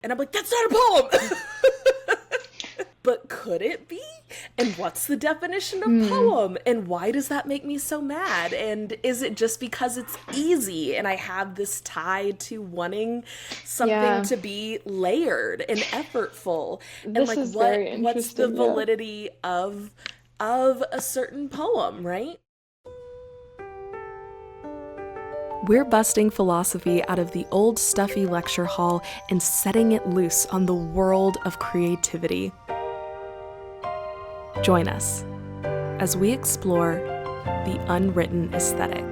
And I'm like, that's not a poem! But could it be? And what's the definition of poem? And why does that make me so mad? And is it just because it's easy and I have this tie to wanting something to be layered and effortful? And This is very interesting, what's the validity of a certain poem, right? We're busting philosophy out of the old stuffy lecture hall and setting it loose on the world of creativity. Join us as we explore the unwritten aesthetic.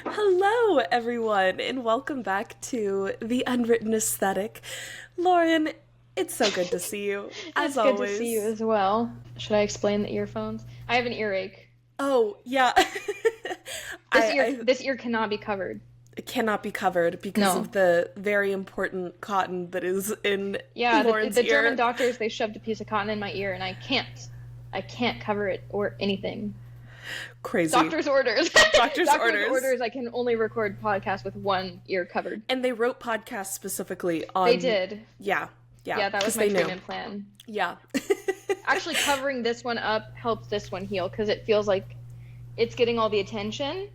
Hello, everyone, and welcome back to the Unwritten Aesthetic. Lauren, it's so good to see you, as always. It's good to see you as well. Should I explain the earphones? I have an earache. Oh, yeah. This ear cannot be covered. It cannot be covered because of the very important cotton that is in Lauren's the ear. German doctors, they shoved a piece of cotton in my ear, and I can't cover it or anything. Crazy. Doctor's orders. Doctor's orders. I can only record podcasts with one ear covered. And they wrote podcasts specifically on... They did. Yeah, that was my treatment plan. Yeah. Actually, covering this one up helps this one heal, because it feels like it's getting all the attention.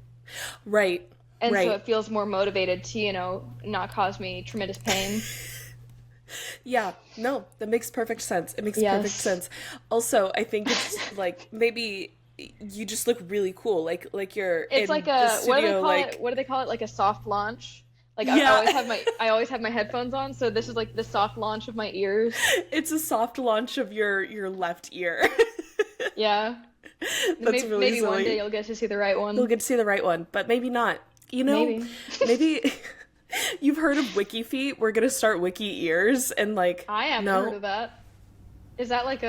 Right. And so it feels more motivated to, not cause me tremendous pain. Yeah, no, that makes perfect sense. It makes perfect sense. Also, I think it's like maybe you just look really cool. Like you're it's in like the studio, what do they call it? Like a soft launch. Like yeah. I always have my headphones on, so this is like the soft launch of my ears. It's a soft launch of your left ear. Yeah. That's really maybe silly. One day you'll get to see the right one. You'll get to see the right one, but maybe not. Maybe you've heard of wiki feet. We're gonna start wiki ears, and like I haven't heard of that. Is that like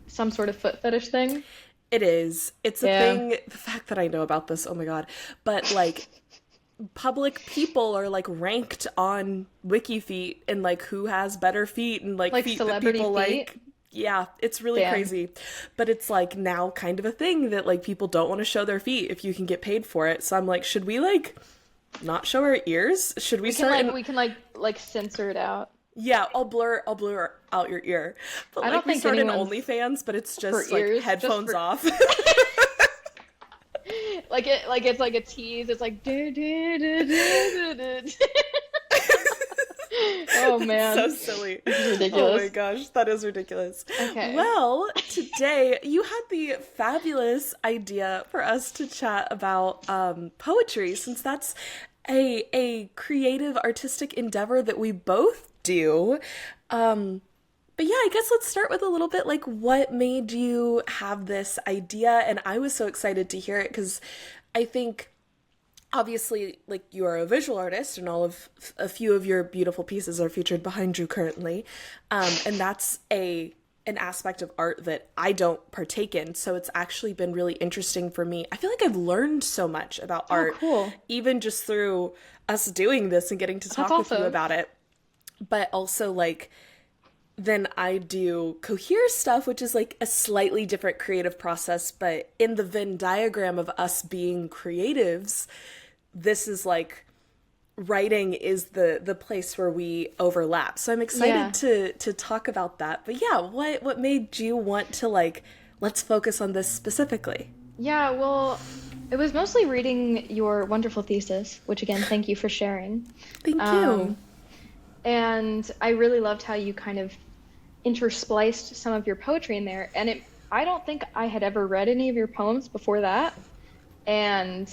some sort of foot fetish thing? It is. It's a thing. The fact that I know about this, oh my god. But like public people are like ranked on wiki feet and like who has better feet and like feet that people feet? like. Yeah, it's really crazy. But it's like now kind of a thing that like people don't want to show their feet if you can get paid for it. So I'm like, should we like not show our ears? Should we start we can censor it out. Yeah, I'll blur out your ear. But I don't think we start an OnlyFans, but it's just like ears, headphones off. it's like a tease. It's like Oh man. So silly. This is ridiculous. Oh my gosh, that is ridiculous. Okay. Well, today you had the fabulous idea for us to chat about poetry, since that's a creative artistic endeavor that we both do. But yeah, I guess let's start with a little bit like what made you have this idea. And I was so excited to hear it because I think obviously, like, you are a visual artist, and a few of your beautiful pieces are featured behind you currently, and that's an aspect of art that I don't partake in. So it's actually been really interesting for me. I feel like I've learned so much about art, even just through us doing this and getting to talk with you about it. But also, like, then I do Cohere stuff, which is like a slightly different creative process, but in the Venn diagram of us being creatives, this is like writing is the place where we overlap. So I'm excited to talk about that. But yeah, what made you want to like, let's focus on this specifically? Yeah, well, it was mostly reading your wonderful thesis, which again, thank you for sharing. Thank you. And I really loved how you kind of interspliced some of your poetry in there. And I don't think I had ever read any of your poems before that. And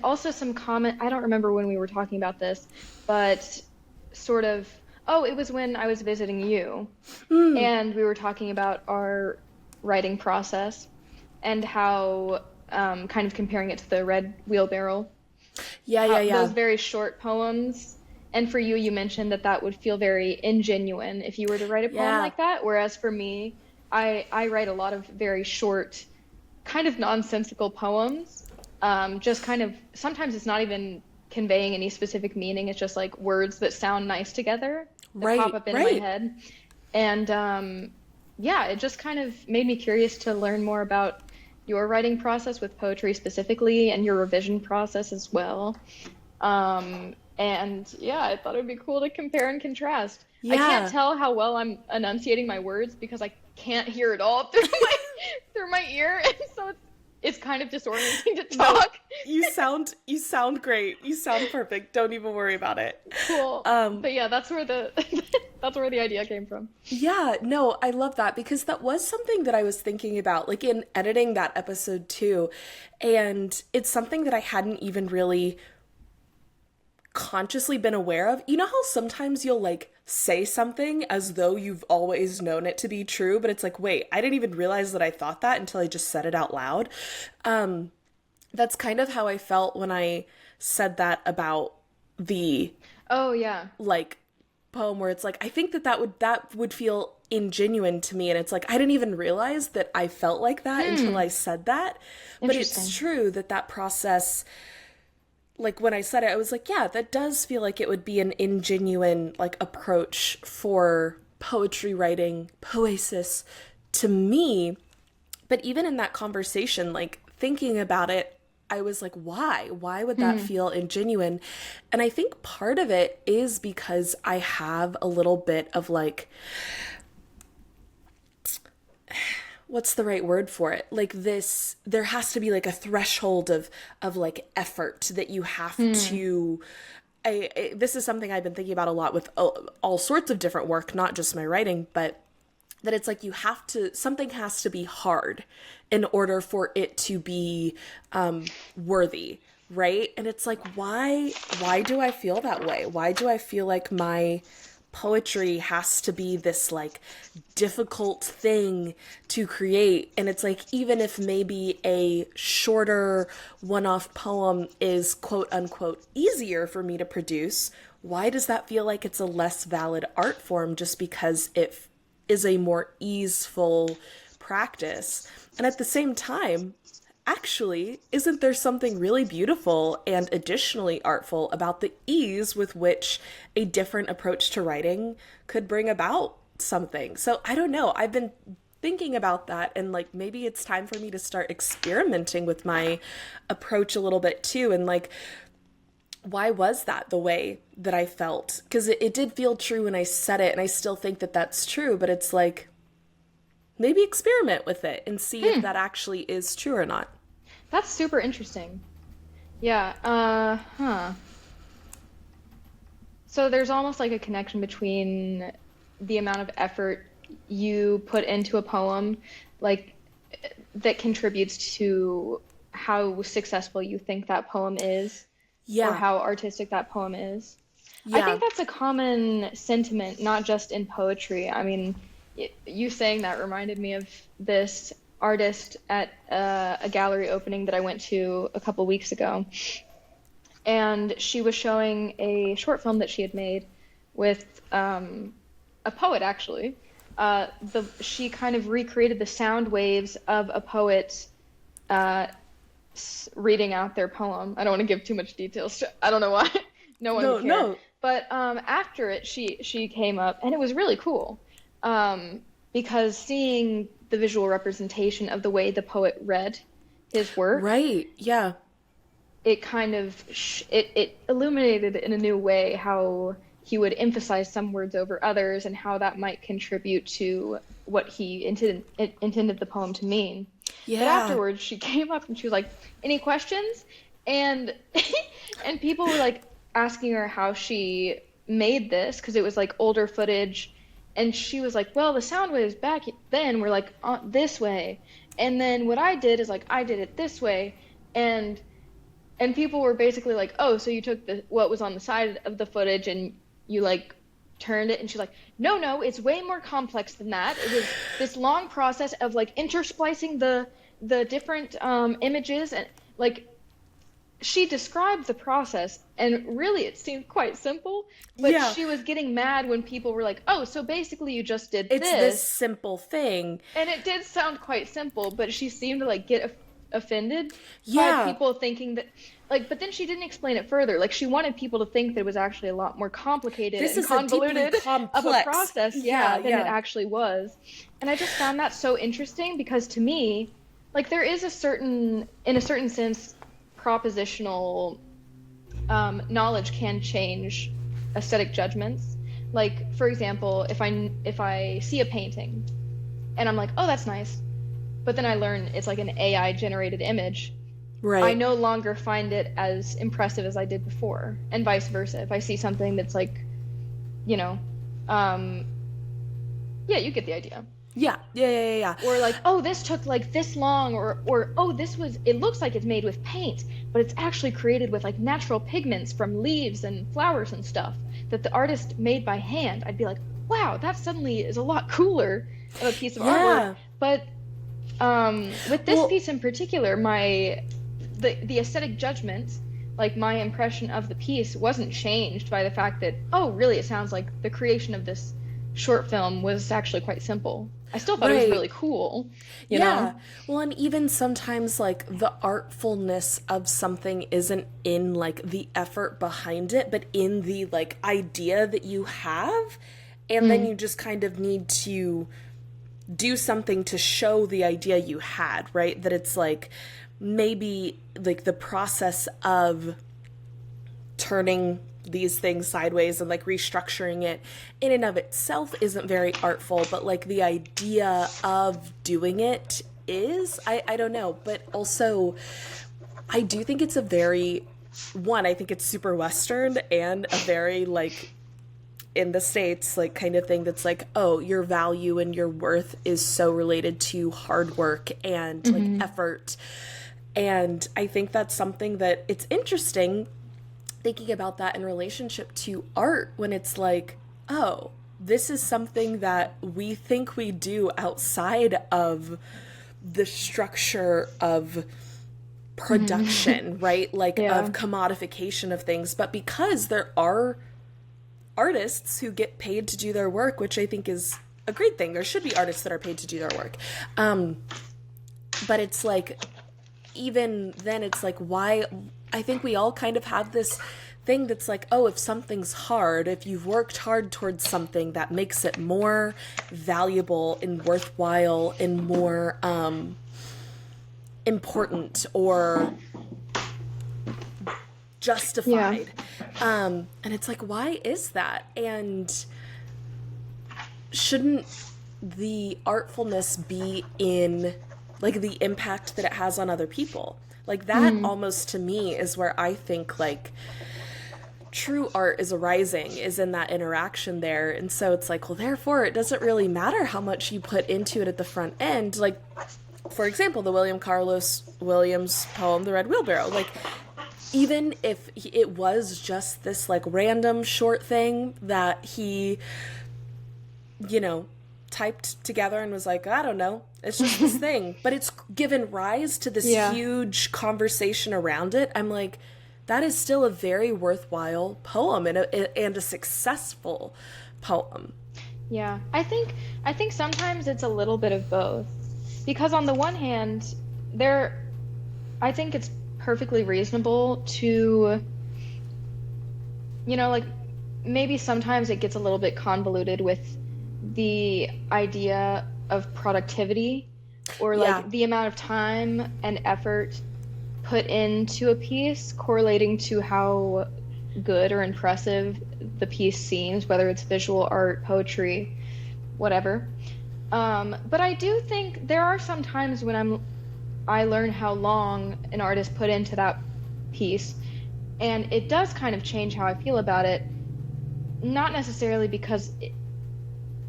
also some comment, I don't remember when we were talking about this, but sort of, it was when I was visiting you, and we were talking about our writing process and how, kind of comparing it to the Red Wheelbarrow. Yeah. Those very short poems. And for you mentioned that would feel very ingenuine if you were to write a poem like that. Whereas for me, I write a lot of very short, kind of nonsensical poems. Just kind of, sometimes it's not even conveying any specific meaning. It's just like words that sound nice together that pop up in my head. And yeah, it just kind of made me curious to learn more about your writing process with poetry specifically and your revision process as well. And yeah, I thought it would be cool to compare and contrast. I can't Yeah. tell how well I'm enunciating my words because I can't hear it all through my ear, and so it's kind of disorienting to No, talk. you sound great. You sound perfect. Don't even worry about it. Cool. Um, But yeah, that's where the that's where the idea came from. yeah, no, I love that because that was something that I was thinking about, like in editing that episode too. And it's something that I hadn't even really consciously been aware of. You know how sometimes you'll like say something as though you've always known it to be true, but it's like, wait, I didn't even realize that I thought that until I just said it out loud. That's kind of how I felt when I said that about the Oh yeah. like poem where it's like I think that would feel ingenuine to me, and it's like I didn't even realize that I felt like that until I said that. But it's Interesting. true that that process, like when I said it, I was like, yeah, that does feel like it would be an ingenuine like approach for poetry writing, poesis to me. But even in that conversation, like thinking about it, I was like, why? Why would that feel ingenuine? And I think part of it is because I have a little bit of like, what's the right word for it? Like this, there has to be like a threshold of like effort that you have to. This is something I've been thinking about a lot with all sorts of different work, not just my writing, but that it's like you have to, something has to be hard in order for it to be worthy, right? And it's like, why do I feel that way? Why do I feel like my poetry has to be this like difficult thing to create? And it's like, even if maybe a shorter one-off poem is quote unquote easier for me to produce, why does that feel like it's a less valid art form just because it is a more easeful practice? And at the same time, actually, isn't there something really beautiful and additionally artful about the ease with which a different approach to writing could bring about something? So I don't know. I've been thinking about that, and like maybe it's time for me to start experimenting with my approach a little bit too. And like, why was that the way that I felt? Because it did feel true when I said it, and I still think that that's true, but it's like, maybe experiment with it and see if that actually is true or not. That's super interesting. Yeah. Huh. So there's almost like a connection between the amount of effort you put into a poem, like that contributes to how successful you think that poem is, or Yeah. how artistic that poem is. I Yeah. think that's a common sentiment, not just in poetry. I mean, you saying that reminded me of this artist at a gallery opening that I went to a couple weeks ago. And she was showing a short film that she had made with a poet, actually. She kind of recreated the sound waves of a poet uh, reading out their poem. I don't want to give too much details. I don't know why. No one No, would care. no. But after it, she came up, and it was really cool because seeing the visual representation of the way the poet read his work, Right. Yeah. it kind of it illuminated in a new way how he would emphasize some words over others and how that might contribute to what he intended the poem to mean. But Yeah. afterwards, she came up and she was like, "Any questions?" And and people were like asking her how she made this because it was like older footage, and she was like, "Well, the sound waves back then were like this way, and then what I did is like I did it this way," and people were basically like, "Oh, so you took what was on the side of the footage and you like turned it?" And she's like, "No, no, it's way more complex than that. It was this long process of like intersplicing the different images." And like she described the process, and really it seemed quite simple, but Yeah. she was getting mad when people were like, "Oh, so basically you just did It's this this." simple thing. And it did sound quite simple, but she seemed to like get offended Yeah. by people thinking that, like, but then she didn't explain it further. Like, she wanted people to think that it was actually a lot more complicated This and is a deeply convoluted of a complex. process, Yeah, than it actually was. And I just found that so interesting because to me, like, there is in a certain sense, propositional knowledge can change aesthetic judgments. Like, for example, if I see a painting and I'm like, oh, that's nice, but then I learn it's like an AI generated image, Right. I no longer find it as impressive as I did before, and vice versa. If I see something that's like, you know, yeah, you get the idea. Yeah. Or like, oh, this took like this long, or oh, it looks like it's made with paint, but it's actually created with like natural pigments from leaves and flowers and stuff that the artist made by hand. I'd be like, wow, that suddenly is a lot cooler of a piece of artwork. But with this piece in particular, the aesthetic judgment, like my impression of the piece wasn't changed by the fact that, oh, really, it sounds like the creation of this short film was actually quite simple. I still thought it was really cool, you know? Well, and even sometimes, like, the artfulness of something isn't in, like, the effort behind it, but in the, like, idea that you have, and then you just kind of need to do something to show the idea you had, right? That it's, like, maybe, like, the process of turning these things sideways and like restructuring it in and of itself isn't very artful, but like the idea of doing it is. I don't know, but also I do think it's I think it's super Western and a very like in the States like kind of thing that's like, oh, your value and your worth is so related to hard work and like effort. And I think that's something that it's interesting thinking about that in relationship to art when it's like, oh, this is something that we think we do outside of the structure of production, right? Like of commodification of things. But because there are artists who get paid to do their work, which I think is a great thing. There should be artists that are paid to do their work. But it's like, even then it's like, why? I think we all kind of have this thing that's like, oh, if something's hard, if you've worked hard towards something, that makes it more valuable and worthwhile and more important or justified. And it's like, why is that? And shouldn't the artfulness be in like the impact that it has on other people? Like that almost to me is where I think like true art is arising, is in that interaction there. And so it's like, well, therefore it doesn't really matter how much you put into it at the front end. Like, for example, the William Carlos Williams poem, The Red Wheelbarrow. Like, even if it was just this like random short thing that he, you know, typed together and was like, I don't know, it's just this thing, but it's given rise to this huge conversation around it. I'm like, that is still a very worthwhile poem and a successful poem. Yeah, I think sometimes it's a little bit of both, because on the one hand, I think it's perfectly reasonable to, you know, like maybe sometimes it gets a little bit convoluted with the idea of productivity or like the amount of time and effort put into a piece correlating to how good or impressive the piece seems, whether it's visual art, poetry, whatever. But I do think there are some times when I learn how long an artist put into that piece, and it does kind of change how I feel about it, not necessarily because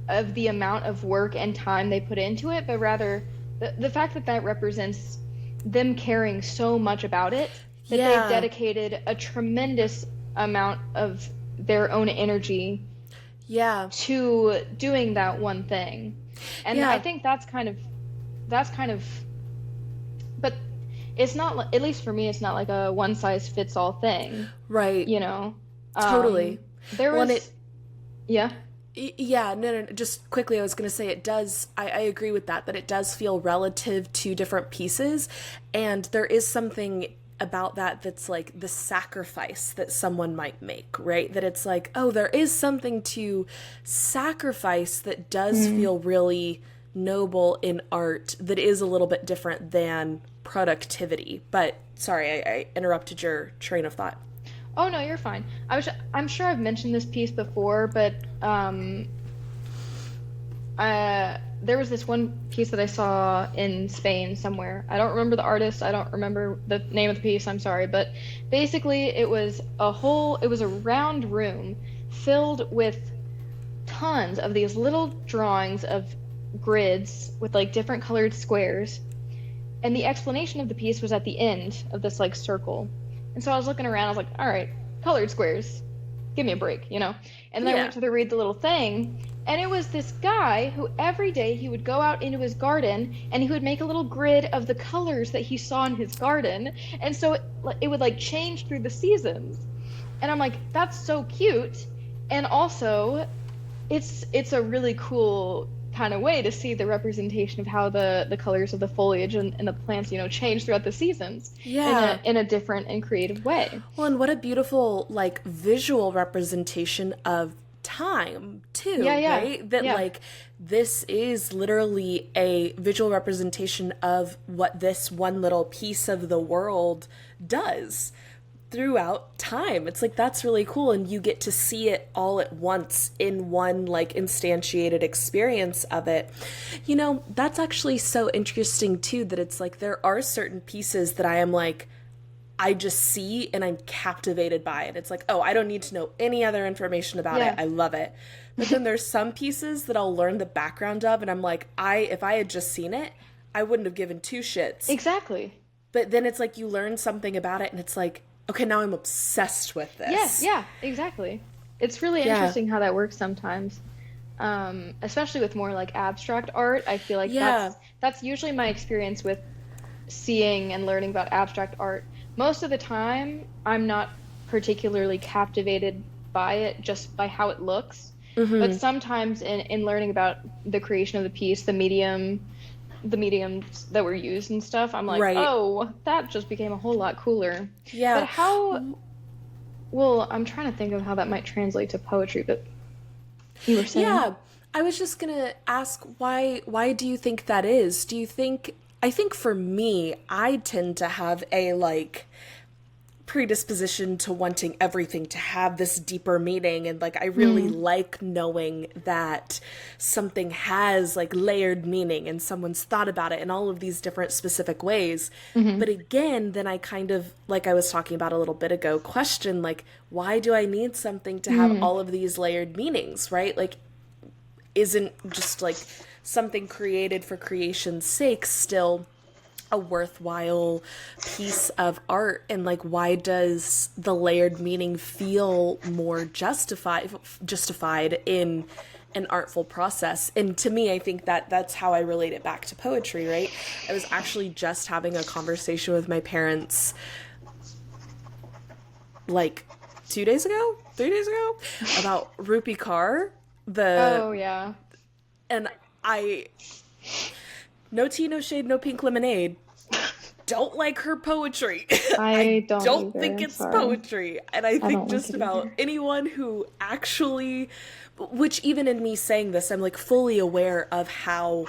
of the amount of work and time they put into it, but rather the fact that represents them caring so much about it that they've dedicated a tremendous amount of their own energy to doing that one thing. And I think that's kind of but it's not, at least for me, it's not like a one size fits all thing, right? You know, totally. There was Yeah, no, just quickly, I was going to say it does, I agree with that it does feel relative to different pieces. And there is something about that that's like the sacrifice that someone might make, right? That it's like, oh, there is something to sacrifice that does feel really noble in art that is a little bit different than productivity. But sorry, I interrupted your train of thought. Oh no, you're fine. I'm sure I've mentioned this piece before, but there was this one piece that I saw in Spain somewhere. I don't remember the artist. I don't remember the name of the piece. I'm sorry, but basically it was a round room filled with tons of these little drawings of grids with like different colored squares. And the explanation of the piece was at the end of this like circle. And so I was looking around, I was like, all right, colored squares, give me a break, you know? And then I went to read the little thing, and it was this guy who every day he would go out into his garden and he would make a little grid of the colors that he saw in his garden. And so it would like change through the seasons. And I'm like, that's so cute. And also, it's a really cool kind of way to see the representation of how the colors of the foliage and the plants, you know, change throughout the seasons in a different and creative way. Well, and what a beautiful like visual representation of time too, right? That like this is literally a visual representation of what this one little piece of the world does throughout time. It's like, that's really cool, and you get to see it all at once in one like instantiated experience of it. You know, that's actually so interesting too, that it's like there are certain pieces that I am like, I just see and I'm captivated by it. It's like, oh, I don't need to know any other information about it. I love it. But then there's some pieces that I'll learn the background of, and I'm like, if I had just seen it, I wouldn't have given two shits. Exactly. But then it's like you learn something about it and it's like, okay, now I'm obsessed with this. Yeah, exactly. It's really interesting how that works sometimes. Especially with more like abstract art. I feel like that's usually my experience with seeing and learning about abstract art. Most of the time, I'm not particularly captivated by it just by how it looks. But sometimes in learning about the creation of the piece, the mediums that were used and stuff, I'm like, oh, that just became a whole lot cooler. Yeah. But well, I'm trying to think of how that might translate to poetry, but you were saying? Yeah, I was just gonna ask, why do you think that is? I think for me, I tend to have a like predisposition to wanting everything to have this deeper meaning, and like I really like knowing that something has like layered meaning and someone's thought about it in all of these different specific ways. But again, then I kind of, like I was talking about a little bit ago, question like, why do I need something to have all of these layered meanings, right? Like, isn't just like something created for creation's sake still a worthwhile piece of art? And like, why does the layered meaning feel more justified in an artful process? And to me, I think that's how I relate it back to poetry, right? I was actually just having a conversation with my parents like 3 days ago about Rupi Kaur, and no tea, no shade, no pink lemonade. Don't like her poetry. I don't either, think it's poetry. And I think just about anyone who actually, which even in me saying this, I'm like fully aware of how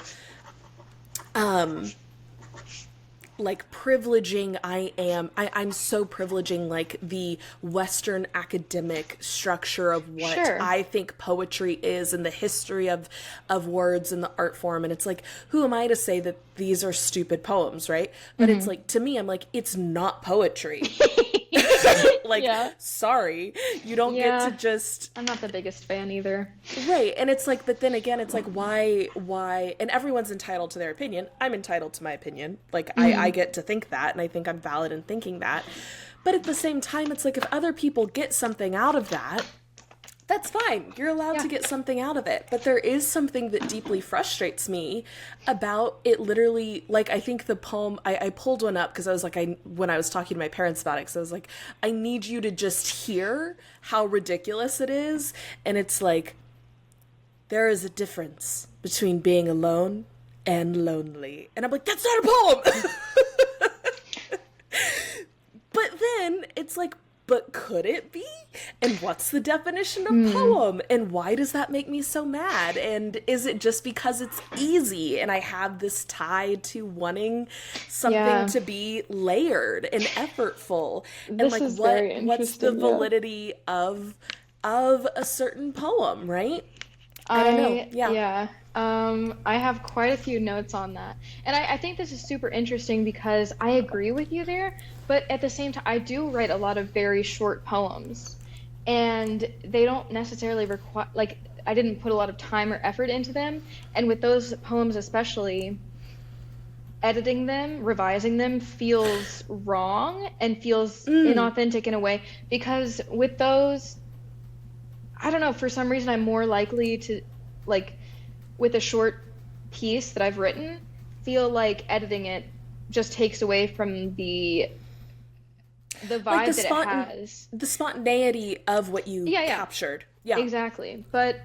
like privileging I am. I'm so privileging like the Western academic structure of what I think poetry is and the history of words and the art form. And it's like, who am I to say that these are stupid poems, right? But it's like, to me, I'm like, it's not poetry. Like, sorry, you don't get to just... I'm not the biggest fan either. Right, and it's like, but then again, it's like, why, and everyone's entitled to their opinion. I'm entitled to my opinion. Like, I get to think that, and I think I'm valid in thinking that. But at the same time, it's like, if other people get something out of that, that's fine. You're allowed to get something out of it. But there is something that deeply frustrates me about it literally, like, I think the poem, I pulled one up because I was like, when I was talking to my parents about it, because I was like, I need you to just hear how ridiculous it is. And it's like, there is a difference between being alone and lonely. And I'm like, that's not a poem! But then it's like, but could it be? And what's the definition of poem? And why does that make me so mad? And is it just because it's easy and I have this tie to wanting something to be layered and effortful? And This like is very what's the interesting, yeah. validity of a certain poem, right? I don't know. Yeah. I have quite a few notes on that. And I think this is super interesting because I agree with you there, but at the same time, I do write a lot of very short poems. And they don't necessarily require, like, I didn't put a lot of time or effort into them. And with those poems especially, editing them, revising them feels wrong and feels inauthentic in a way. Because with those, I don't know, for some reason I'm more likely to, like, with a short piece that I've written, feel like editing it just takes away from the vibe Like that it has. the spontaneity of what you captured. Yeah. Exactly. But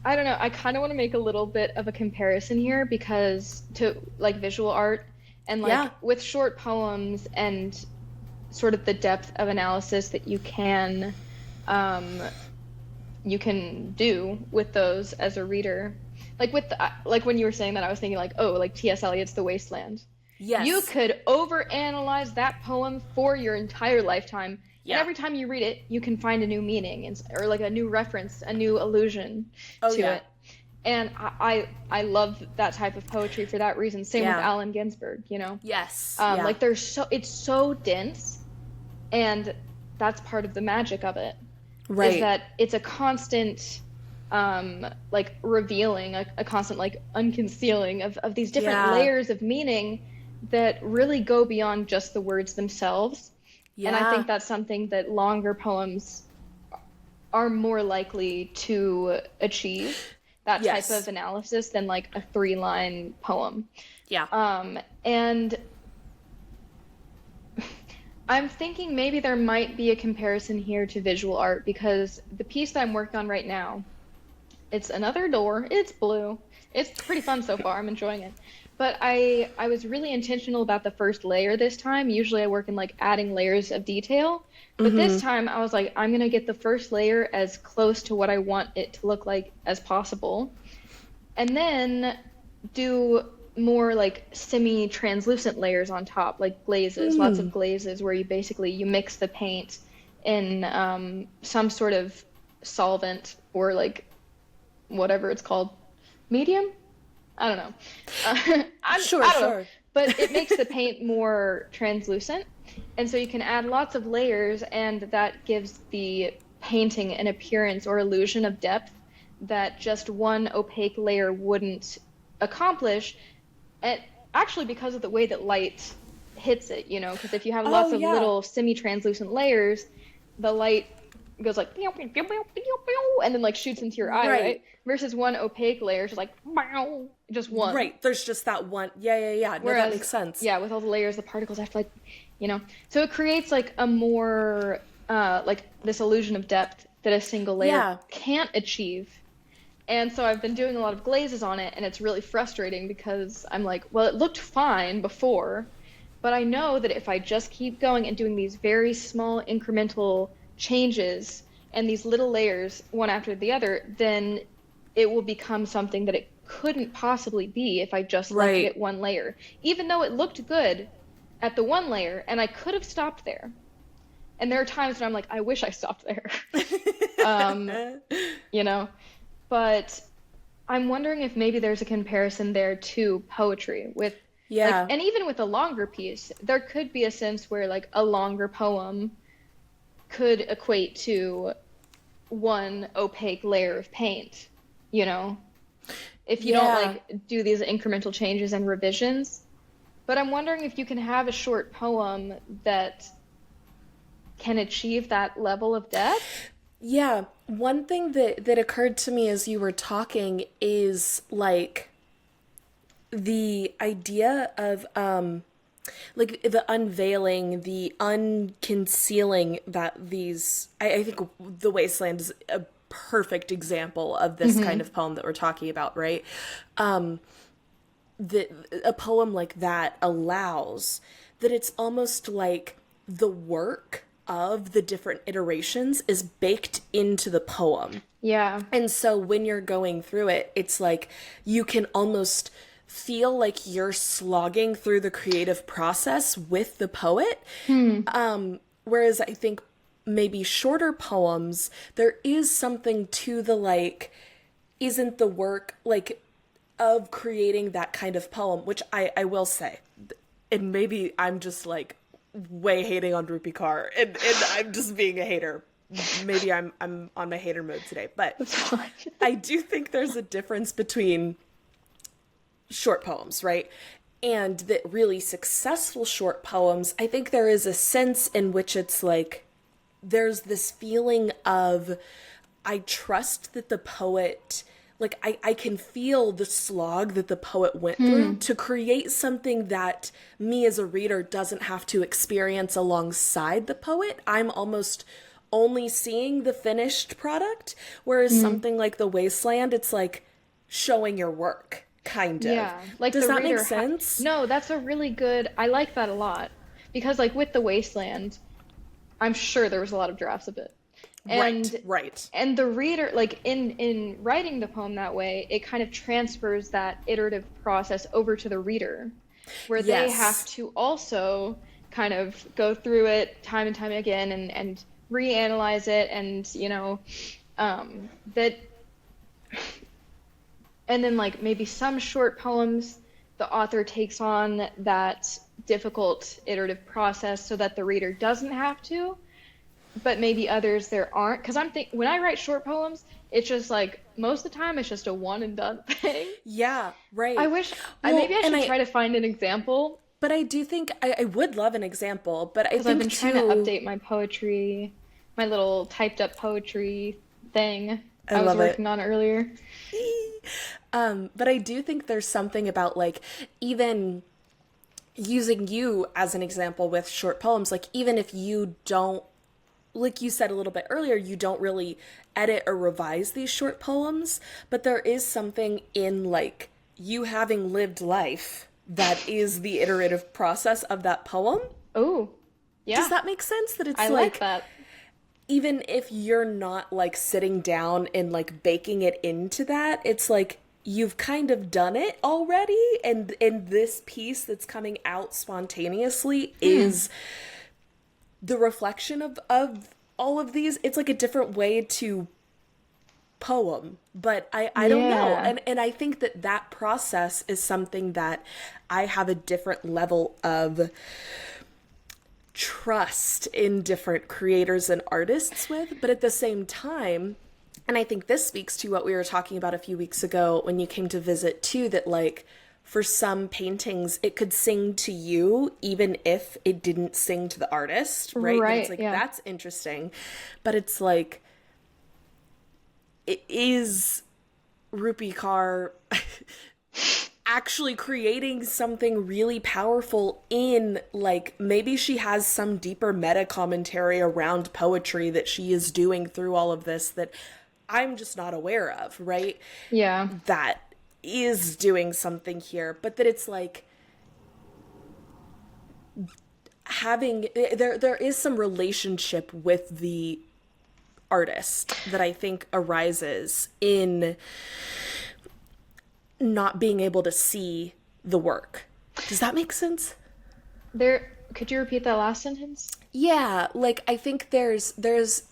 I don't know, I kind of want to make a little bit of a comparison here because to like visual art and like with short poems and sort of the depth of analysis that you can do with those as a reader. Like with like when you were saying that, I was thinking like, oh, like T.S. Eliot's The Wasteland. Yes. You could overanalyze that poem for your entire lifetime. Yeah. And every time you read it, you can find a new meaning or like a new reference, a new allusion to it. And I love that type of poetry for that reason. Same with Allen Ginsberg, you know? Yes. Like it's so dense, and that's part of the magic of it. Right. Is that it's a constant like revealing, a constant like unconcealing of these different layers of meaning that really go beyond just the words themselves. Yeah. And I think that's something that longer poems are more likely to achieve, that type of analysis, than like a 3-line poem. Yeah. And I'm thinking maybe there might be a comparison here to visual art because the piece that I'm working on right now, it's another door. It's blue. It's pretty fun so far. I'm enjoying it. But I was really intentional about the first layer this time. Usually I work in like adding layers of detail. But this time I was like, I'm going to get the first layer as close to what I want it to look like as possible. And then do more like semi-translucent layers on top, like glazes, lots of glazes where you basically, you mix the paint in some sort of solvent or like whatever it's called, medium? I don't know. I don't know. But it makes the paint more translucent. And so you can add lots of layers, and that gives the painting an appearance or illusion of depth that just one opaque layer wouldn't accomplish. And actually, because of the way that light hits it, you know, because if you have lots of little semi-translucent layers, the light goes like, and then like shoots into your eye, right? Versus one opaque layer, just like, just one. Right, there's just that one. Yeah. No, that makes sense. Yeah, with all the layers, the particles have to like, you know. So it creates like a more, like this illusion of depth that a single layer can't achieve. And so I've been doing a lot of glazes on it, and it's really frustrating because I'm like, well, it looked fine before, but I know that if I just keep going and doing these very small incremental changes and these little layers one after the other, then it will become something that it couldn't possibly be if I just left it at one layer. Even though it looked good at the one layer, and I could have stopped there. And there are times when I'm like, I wish I stopped there. You know? But I'm wondering if maybe there's a comparison there to poetry with, like, and even with a longer piece, there could be a sense where like a longer poem could equate to one opaque layer of paint, you know, if you don't like do these incremental changes and revisions. But I'm wondering if you can have a short poem that can achieve that level of depth. Yeah, one thing that occurred to me as you were talking is like the idea of like the unveiling, the unconcealing that these, I think The Wasteland is a perfect example of this kind of poem that we're talking about, right? That a poem like that allows that it's almost like the work of the different iterations is baked into the poem. Yeah. And so when you're going through it, it's like you can almost feel like you're slogging through the creative process with the poet. Whereas I think maybe shorter poems, there is something to the like, isn't the work like of creating that kind of poem, which I will say, and maybe I'm just like way hating on Rupi Kaur and I'm just being a hater. Maybe I'm on my hater mode today, but I do think there's a difference between short poems, right? And that really successful short poems, I think there is a sense in which it's like there's this feeling of I trust that the poet, like I can feel the slog that the poet went through to create something that me as a reader doesn't have to experience alongside the poet. I'm almost only seeing the finished product, whereas something like The Wasteland, it's like showing your work, kind of. Yeah. Like Does the that make reader sense? No, that's a really good, I like that a lot. Because like with The Wasteland, I'm sure there was a lot of drafts of it. And Right. and the reader, like in writing the poem that way, it kind of transfers that iterative process over to the reader, where they Yes. have to also kind of go through it time and time again and reanalyze it, and that, and then like maybe some short poems the author takes on that difficult iterative process so that the reader doesn't have to, but maybe others there aren't. Because when I write short poems, it's just like most of the time it's just a one and done thing. Yeah, right. I wish Well, maybe I and should try to find an example, but I do think I would love an example, but I because I've think been trying too, to update my poetry, my little typed up poetry thing I I was love it. working on earlier. But I do think there's something about like even using you as an example with short poems, like even if you don't, like you said a little bit earlier, you don't really edit or revise these short poems, but there is something in like you having lived life that is the iterative process of that poem. Oh, yeah. Does that make sense? That it's I like that. even if you're not like sitting down and like baking it into that, it's like you've kind of done it already, and this piece that's coming out spontaneously is the reflection of all of these. It's like a different way to poem, but I don't know. Yeah. And I think that process is something that I have a different level of trust in different creators and artists with, but at the same time, and I think this speaks to what we were talking about a few weeks ago when you came to visit too, that like for some paintings it could sing to you even if it didn't sing to the artist, right? That it's like yeah. that's interesting, but it's like it is Rupi Kaur actually creating something really powerful in like maybe she has some deeper meta commentary around poetry that she is doing through all of this that I'm just not aware of, right? Yeah. That is doing something here, but that it's like having there is some relationship with the artist that I think arises in not being able to see the work. Does that make sense? Could you repeat that last sentence? Yeah, like I think there's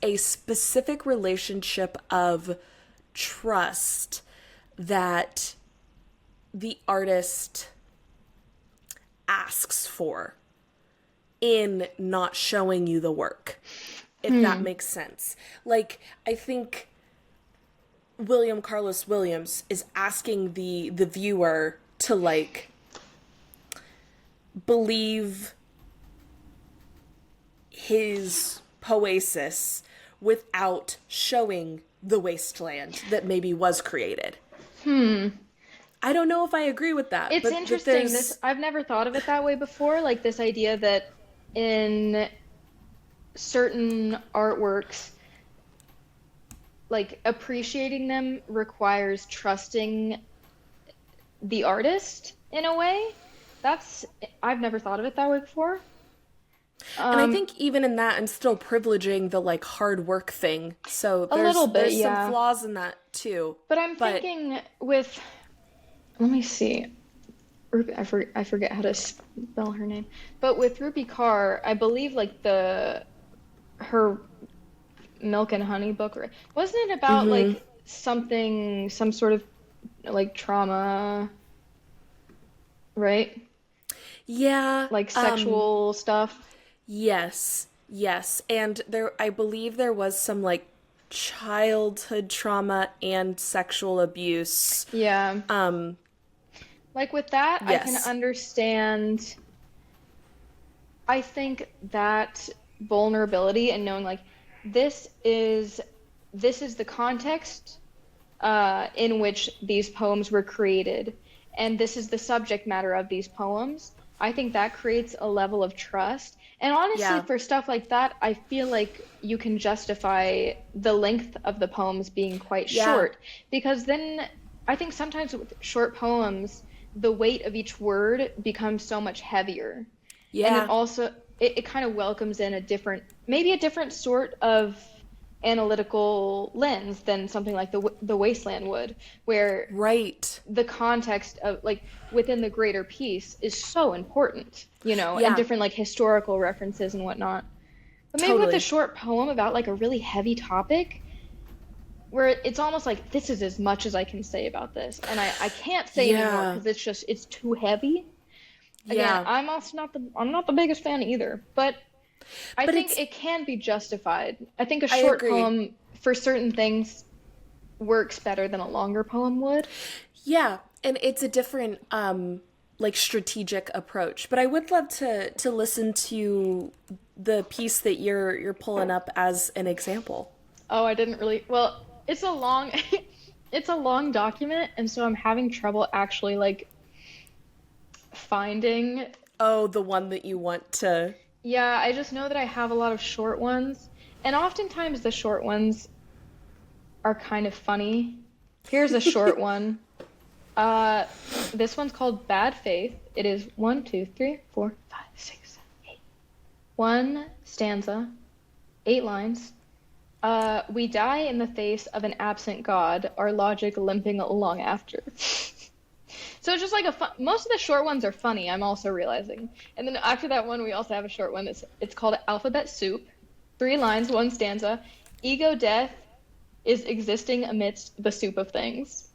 a specific relationship of trust that the artist asks for in not showing you the work, if that makes sense. Like I think William Carlos Williams is asking the viewer to like believe his poesis without showing the wasteland that maybe was created. I don't know if I agree with that. It's but interesting. I've never thought of it that way before. Like this idea that in certain artworks, like appreciating them requires trusting the artist in a way. That's I've never thought of it that way before. And I think even in that, I'm still privileging the like hard work thing. So A little bit, there's some yeah. flaws in that too. But I'm thinking with, let me see. I forget how to spell her name. But with Rupi Kaur, I believe like her Milk and Honey book, wasn't it about like some sort of like trauma, right? Yeah. Like sexual stuff. Yes. Yes. And I believe there was some like childhood trauma and sexual abuse. Yeah. Like with that, I can Yes. understand. I think that vulnerability and knowing like this is the context in which these poems were created, and this is the subject matter of these poems. I think that creates a level of trust. And honestly, Yeah. for stuff like that, I feel like you can justify the length of the poems being quite Yeah. short, because then I think sometimes with short poems, the weight of each word becomes so much heavier. And then Yeah. also it kind of welcomes in maybe a different sort of analytical lens than something like the Wasteland would, where Right. the context of like within the greater piece is so important, and Yeah. different like historical references and whatnot. But maybe with a Totally. short poem about like a really heavy topic, where it's almost like this is as much as I can say about this, and I can't say anymore Yeah. because it's too heavy. Again, Yeah. I'm not the biggest fan either, but I But think it can be justified. I think a I short agree. poem for certain things works better than a longer poem would. Yeah, and it's a different like strategic approach. But I would love to listen to the piece that you're pulling up as an example. Oh, I didn't really. Well, it's a long it's a long document, and so I'm having trouble actually like finding. Oh, the one that you want to. Yeah, I just know that I have a lot of short ones, and oftentimes the short ones are kind of funny. Here's a short one. This one's called Bad Faith. It is 1, 2, 3, 4, 5, 6, 7, 8. One stanza, 8 lines. We die in the face of an absent God, our logic limping along after. So it's just like most of the short ones are funny, I'm also realizing. And then after that one, we also have a short one. It's called Alphabet Soup. 3 lines, 1 stanza. Ego death is existing amidst the soup of things.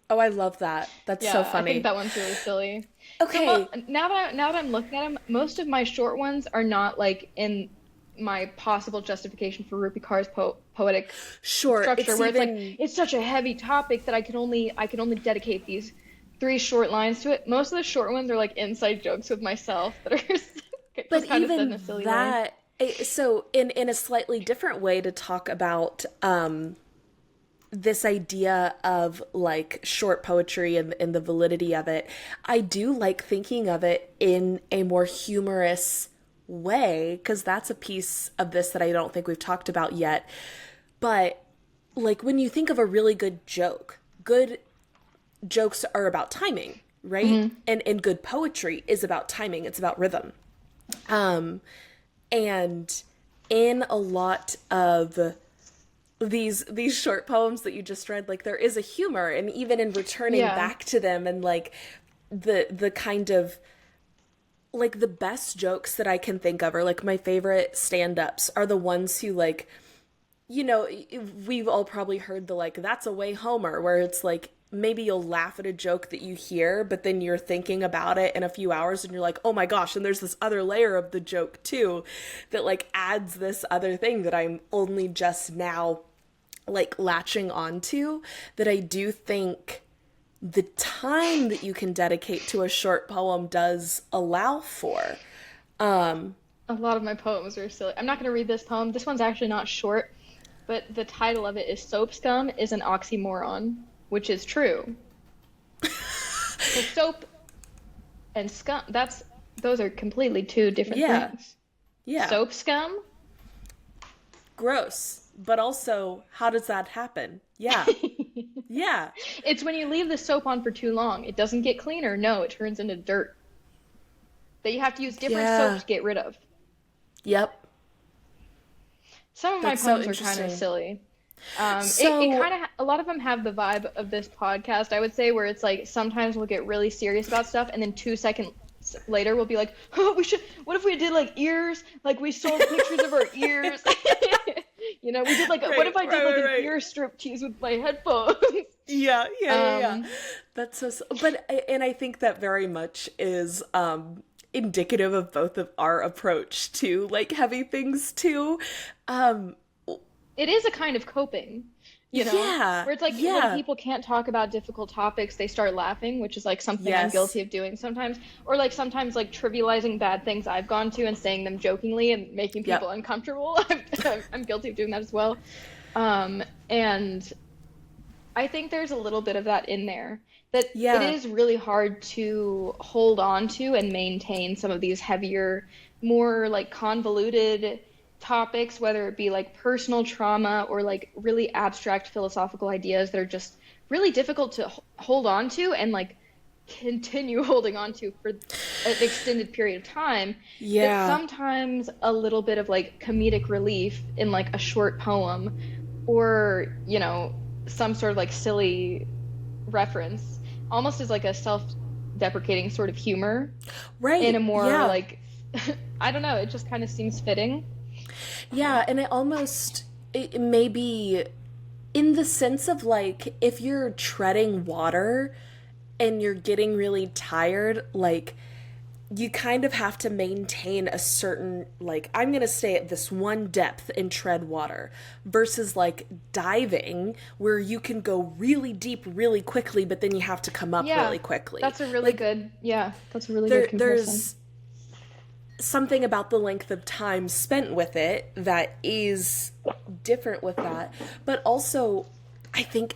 Oh, I love that. That's so Yeah, I funny. think that one's really silly. Okay. So now that I'm looking at them, most of my short ones are not like in my possible justification for Rupi Kaur's poetic Sure. structure, It's where it's even like it's such a heavy topic that I can only dedicate these 3 short lines to it. Most of the short ones are like inside jokes with myself that are but just kind of said in even a silly way. that so in a slightly different way to talk about this idea of like short poetry and the validity of it, I do like thinking of it in a more humorous way, because that's a piece of this that I don't think we've talked about yet. But like when you think of a really good joke, good jokes are about timing, right? And good poetry is about timing. It's about rhythm. And in a lot of these short poems that you just read, like there is a humor, and even in returning Yeah. back to them, and like the kind of like the best jokes that I can think of, or like my favorite stand-ups are the ones who like, we've all probably heard the like, that's a way Homer, where it's like maybe you'll laugh at a joke that you hear, but then you're thinking about it in a few hours and you're like, oh my gosh, and there's this other layer of the joke too that like adds this other thing that I'm only just now like latching onto, that I do think the time that you can dedicate to a short poem does allow for. A lot of my poems are silly. I'm not going to read this poem. This one's actually not short, but the title of it is Soap Scum is an Oxymoron, which is true. So soap and scum, those are completely 2 different Yeah. things. Yeah. Soap scum? Gross. but also, how does that happen? Yeah. Yeah. It's when you leave the soap on for too long. It doesn't get cleaner. No, it turns into dirt that you have to use different soap to get rid of. Yep. Some of my poems are kind of silly. It kind of, a lot of them have the vibe of this podcast, I would say, where it's like sometimes we'll get really serious about stuff, and then 2 seconds later we'll be like, oh, what if we did like ears? Like we sold pictures of our ears. You know, we did like, what if I did like an ear striptease with my headphones? Yeah. That's so, but, and I think that very much is, indicative of both of our approach to like heavy things too. It is a kind of coping, you know, where it's like when people can't talk about difficult topics, they start laughing, which is like something I'm guilty of doing sometimes, or like sometimes like trivializing bad things I've gone to and saying them jokingly and making people uncomfortable. I'm guilty of doing that as well. And I think there's a little bit of that in there. That it is really hard to hold on to and maintain some of these heavier, more like convoluted topics, whether it be like personal trauma or like really abstract philosophical ideas that are just really difficult to hold on to and like continue holding on to for an extended period of time. That sometimes a little bit of like comedic relief in like a short poem or, you know, some sort of like silly reference almost as like a self-deprecating sort of humor, right? In a more like, I don't know, it just kind of seems fitting. Yeah, and it may be in the sense of like, if you're treading water and you're getting really tired, like, you kind of have to maintain a certain, like, I'm going to stay at this one depth and tread water versus like diving where you can go really deep really quickly, but then you have to come up really quickly. That's a really good, that's a really good comparison. There's something about the length of time spent with it that is different with that. But also, I think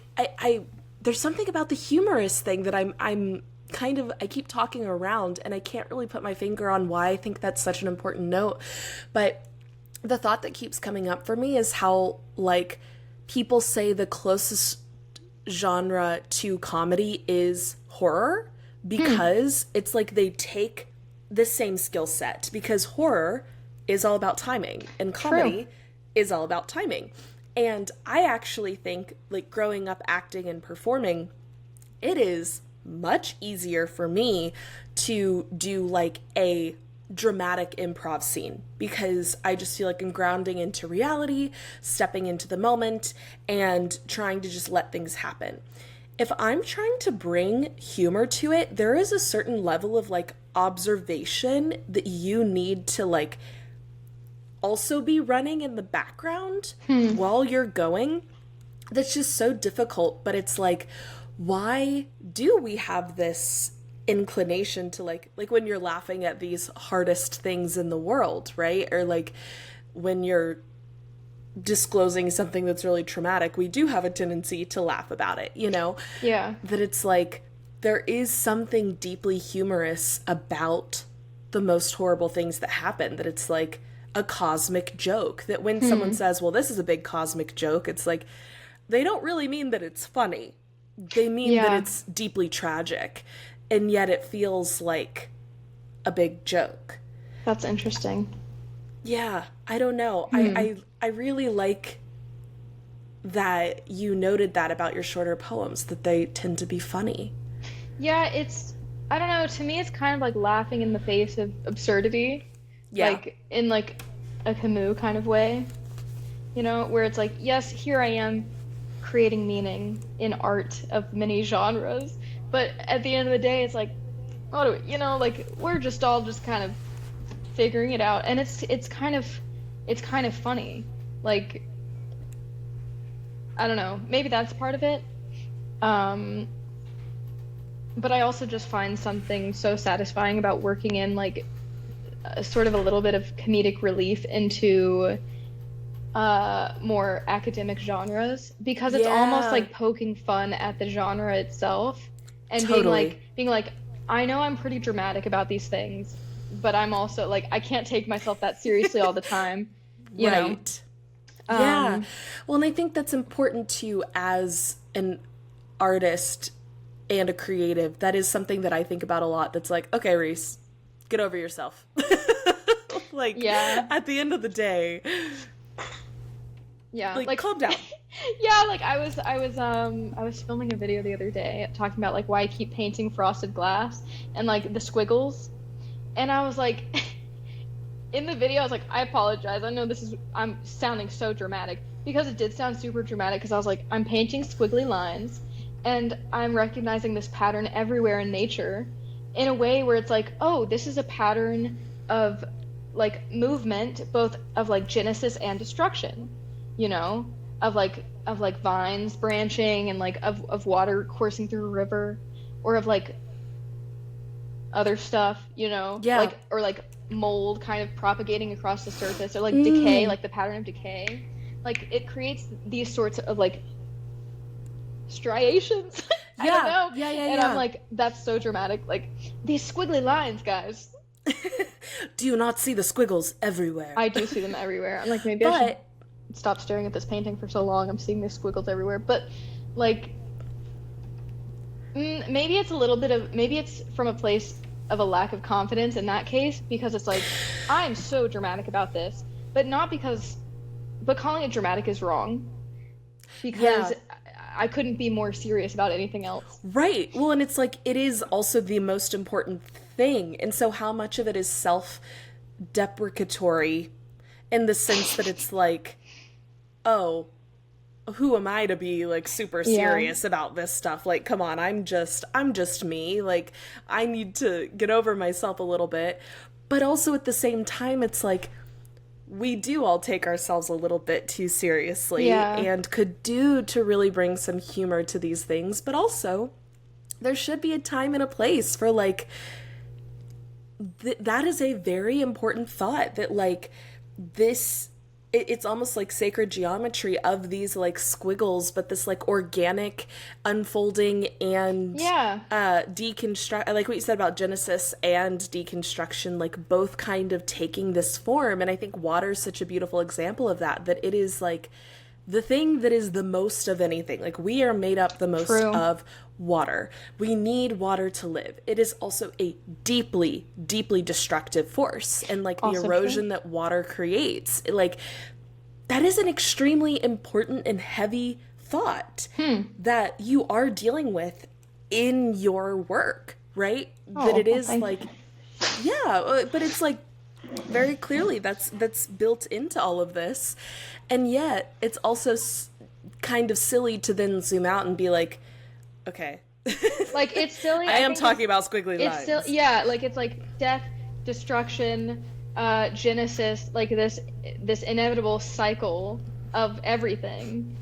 there's something about the humorous thing that I'm kind of, I keep talking around and I can't really put my finger on why I think that's such an important note. But the thought that keeps coming up for me is how, like, people say the closest genre to comedy is horror because it's like they take the same skill set, because horror is all about timing and comedy is all about timing. And I actually think, like, growing up acting and performing, it is much easier for me to do like a dramatic improv scene because I just feel like I'm grounding into reality, stepping into the moment, and trying to just let things happen. If I'm trying to bring humor to it, there is a certain level of like observation that you need to like also be running in the background while you're going. That's just so difficult, but it's like, why do we have this inclination to like when you're laughing at these hardest things in the world, right? Or like when you're disclosing something that's really traumatic, we do have a tendency to laugh about it, you know? Yeah. That it's like, there is something deeply humorous about the most horrible things that happen, that it's like a cosmic joke, that when someone says, well, this is a big cosmic joke, it's like, they don't really mean that it's funny. They mean that it's deeply tragic, and yet it feels like a big joke. That's interesting. Yeah, I don't know. I really like that you noted that about your shorter poems, that they tend to be funny. Yeah, I don't know, to me it's kind of like laughing in the face of absurdity. Yeah. Like, in like a Camus kind of way. You know, where it's like, yes, here I am creating meaning in art of many genres, but at the end of the day it's like, what do we, you know, like, we're just all just kind of figuring it out, and it's kind of funny. Like, I don't know, maybe that's part of it, but I also just find something so satisfying about working in like sort of a little bit of comedic relief into more academic genres, because it's almost like poking fun at the genre itself and being like, I know I'm pretty dramatic about these things, but I'm also like, I can't take myself that seriously all the time, you know? Yeah. Um, Well, and I think that's important too as an artist and a creative. That is something that I think about a lot. That's like, okay, Reese, get over yourself. Like, yeah, at the end of the day, yeah, like, calm down. yeah, like I was filming a video the other day talking about like why I keep painting frosted glass and like the squiggles, and I was like, in the video, I was like, I apologize. I know I'm sounding so dramatic because it did sound super dramatic because I was like, I'm painting squiggly lines and I'm recognizing this pattern everywhere in nature in a way where it's like, oh, this is a pattern of like movement, both of like genesis and destruction, you know, of like vines branching and like of water coursing through a river or of like other stuff, you know, Yeah. like or like mold kind of propagating across the surface or like decay, like the pattern of decay. Like it creates these sorts of like striations. I don't Yeah. know. Yeah. Yeah. And I'm Yeah. like, that's so dramatic. Like these squiggly lines, guys. Do you not see the squiggles everywhere? I do see them everywhere. I'm like, maybe I should But stop staring at this painting for so long. I'm seeing these squiggles everywhere. But like maybe it's a little bit of maybe it's from a place of a lack of confidence in that case because it's like I'm so dramatic about this, but not because but calling it dramatic is wrong yeah. because I couldn't be more serious about anything else. Right. Well, and it's like it is also the most important thing. And so how much of it is self-deprecatory in the sense that it's like, oh, who am I to be like super Yeah. serious about this stuff? Like, come on, I'm just me. Like, I need to get over myself a little bit. But also at the same time, it's like we do all take ourselves a little bit too seriously Yeah. and could do to really bring some humor to these things. But also, there should be a time and a place for like that is a very important thought that like this it's almost like sacred geometry of these like squiggles, but this like organic unfolding and Yeah. deconstruct, like what you said about genesis and deconstruction, like both kind of taking this form. And I think water is such a beautiful example of that, that it is like the thing that is the most of anything. Like we are made up the most True. of water. We need water to live. It is also a deeply, deeply destructive force. And like the Also erosion true. that water creates, like that is an extremely important and heavy thought that you are dealing with in your work, right? That Oh, it well, is thank like, you. yeah, but it's like very clearly that's built into all of this. And yet it's also kind of silly to then zoom out and be like, okay, Like it's silly. I I am think talking about squiggly it's still lines. yeah, like it's like death, destruction, genesis, like this inevitable cycle of everything.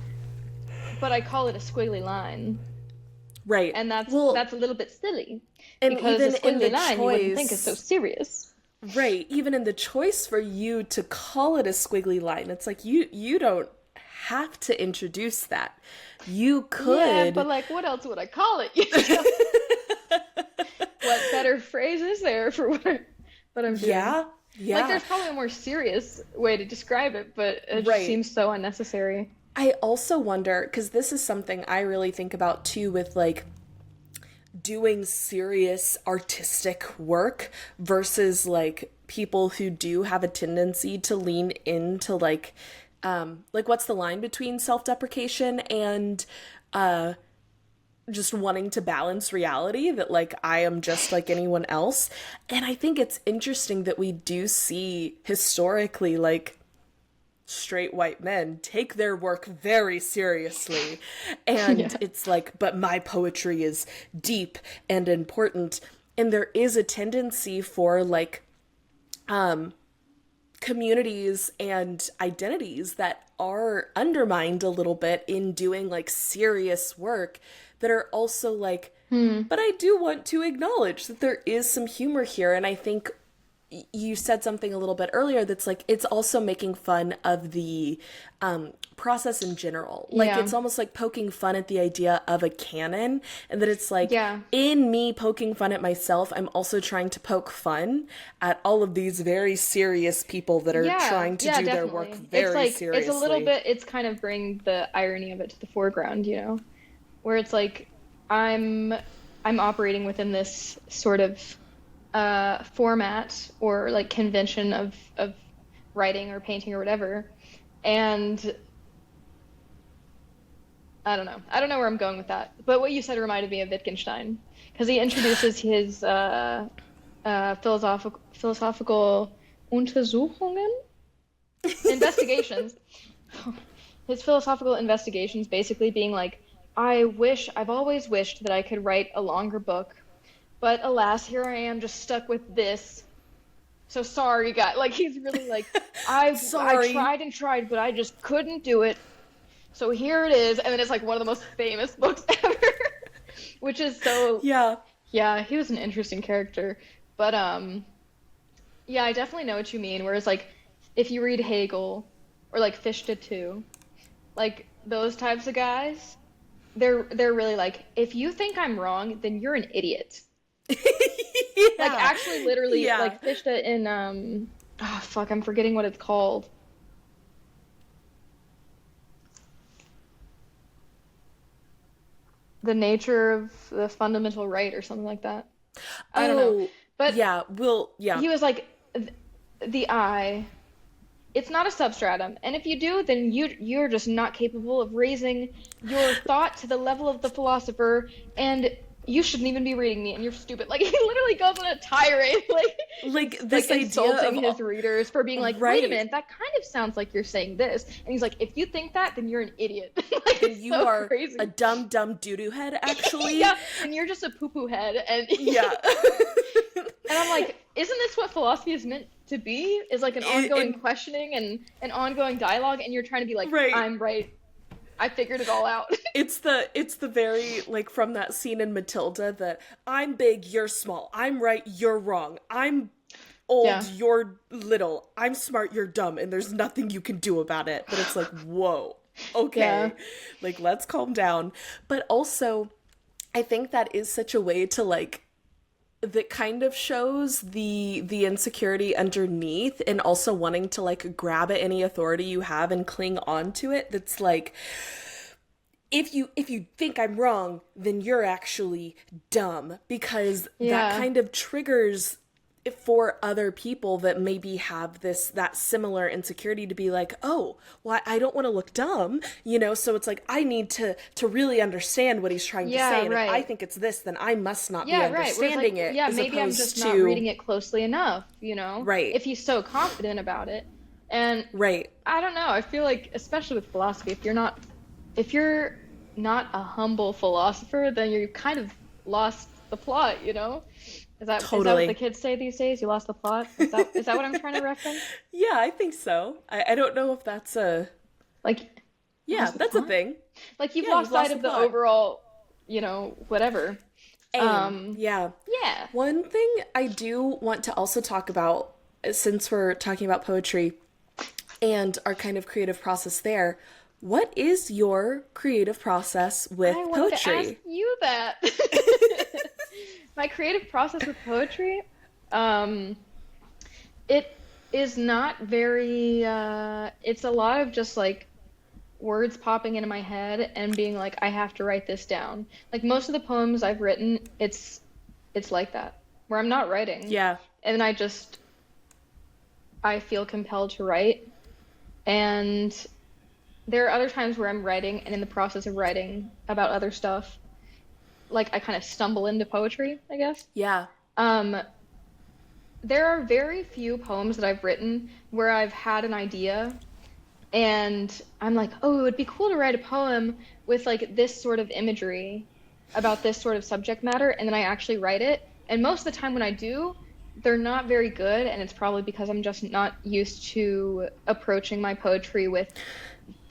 But I call it a squiggly line. Right. And Well, that's a little bit silly and because a even in the squiggly line you wouldn't think is so choice, serious. right, even in the choice for you to call it a squiggly line, it's like you don't have to introduce that. You Yeah, but could. like what else would I call it? You know? What better phrase is there for what I'm doing? Yeah, Like yeah. there's probably a more serious way to describe it, but it just Right. seems so unnecessary. I also wonder, because this is something I really think about too with like doing serious artistic work versus like people who do have a tendency to lean into like what's the line between self-deprecation and just wanting to balance reality, that like I am just like anyone else. And I think it's interesting that we do see historically like straight white men take their work very seriously. And Yeah. it's like, but my poetry is deep and important. And there is a tendency for like communities and identities that are undermined a little bit in doing like serious work that are also like, but I do want to acknowledge that there is some humor here. And I think you said something a little bit earlier that's like, it's also making fun of the process in general. Like, Yeah. it's almost like poking fun at the idea of a canon, and that it's like, Yeah. in me poking fun at myself, I'm also trying to poke fun at all of these very serious people that are Yeah, trying to yeah, do their work definitely. It's very like it's a little seriously. bit it's kind of bringing the irony of it to the foreground, you know, where it's like I'm I'm operating within this sort of format or like convention of writing or painting or whatever, and I don't know. I don't know where I'm going with that. But what you said reminded me of Wittgenstein because he introduces his philosophical Untersuchungen, investigations. His philosophical investigations basically being like, I've always wished that I could write a longer book, but alas, here I am just stuck with this. So sorry, guys. Like he's really like, I Sorry. tried and tried, but I just couldn't do it. So here it is, and then it's like one of the most famous books ever, which is so, Yeah. yeah, he was an interesting character. But yeah, I definitely know what you mean. Whereas like if you read Hegel or like Fichte too, like those types of guys, they're really like, if you think I'm wrong, then you're an idiot. Like Yeah. actually literally Yeah. like Fichte in oh fuck, I'm forgetting what it's called. The nature of the fundamental right or something like that. I don't know. Oh, But yeah. Yeah. he was like the I, it's not a substratum, and if you do, then you're just not capable of raising your thought to the level of the philosopher, and you shouldn't even be reading me, and you're stupid. Like he literally goes on a tirade, Like like this idea insulting of his readers for being like, wait a right. minute, that kind of sounds like you're saying this, and he's like, if you think that, then you're an idiot. Like Then it's you so are crazy. a dumb doo-doo head, actually. Yeah, and you're just a poo-poo head, and Yeah. and I'm like, isn't this what philosophy is meant to be? Is like an ongoing questioning and an ongoing dialogue, and you're trying to be like, Right. I'm right. I figured it all out. It's the very, like, from that scene in Matilda, that I'm big, you're small. I'm right, you're wrong. I'm old, Yeah. you're little. I'm smart, you're dumb, and there's nothing you can do about it. But it's like, whoa. Okay. Yeah. Like, let's calm down. But also, I think that is such a way to, like, that kind of shows the insecurity underneath, and also wanting to like grab at any authority you have and cling on to it. That's like, if you think I'm wrong, then you're actually dumb, because Yeah. that kind of triggers it for other people that maybe have that similar insecurity, to be like, oh, well, I don't want to look dumb, you know, so it's like, I need to really understand what he's trying to Yeah, say, and right. if I think it's this, then I must not be Yeah, right. Where it's understanding like, it, yeah, as maybe I'm opposed just to not reading it closely enough, you know? Right. If he's so confident about it. And right. I don't know, I feel like, especially with philosophy, if you're not a humble philosopher, then you kind of lost the plot, you know? Is that Totally. what the kids say these days? You lost the plot? Is that what I'm trying to reference? Yeah, I think so. I don't know if that's a Like, yeah, lost the that's a plot? thing. Like you've Yeah, lost you've lost sight of the the plot. overall, you know, whatever. Yeah. Yeah. One thing I do want to also talk about, since we're talking about poetry and our kind of creative process there, what is your creative process with I wanted to poetry? ask you that. My creative process with poetry, it is not very, it's a lot of just like words popping into my head and being like, I have to write this down. Like most of the poems I've written, it's like that, where I'm not writing. Yeah. And I feel compelled to write. And there are other times where I'm writing, and in the process of writing about other stuff, like I kind of stumble into poetry, I guess. Yeah. There are very few poems that I've written where I've had an idea and I'm like, oh, it would be cool to write a poem with like this sort of imagery about this sort of subject matter, and then I actually write it. And most of the time when I do, they're not very good, and it's probably because I'm just not used to approaching my poetry with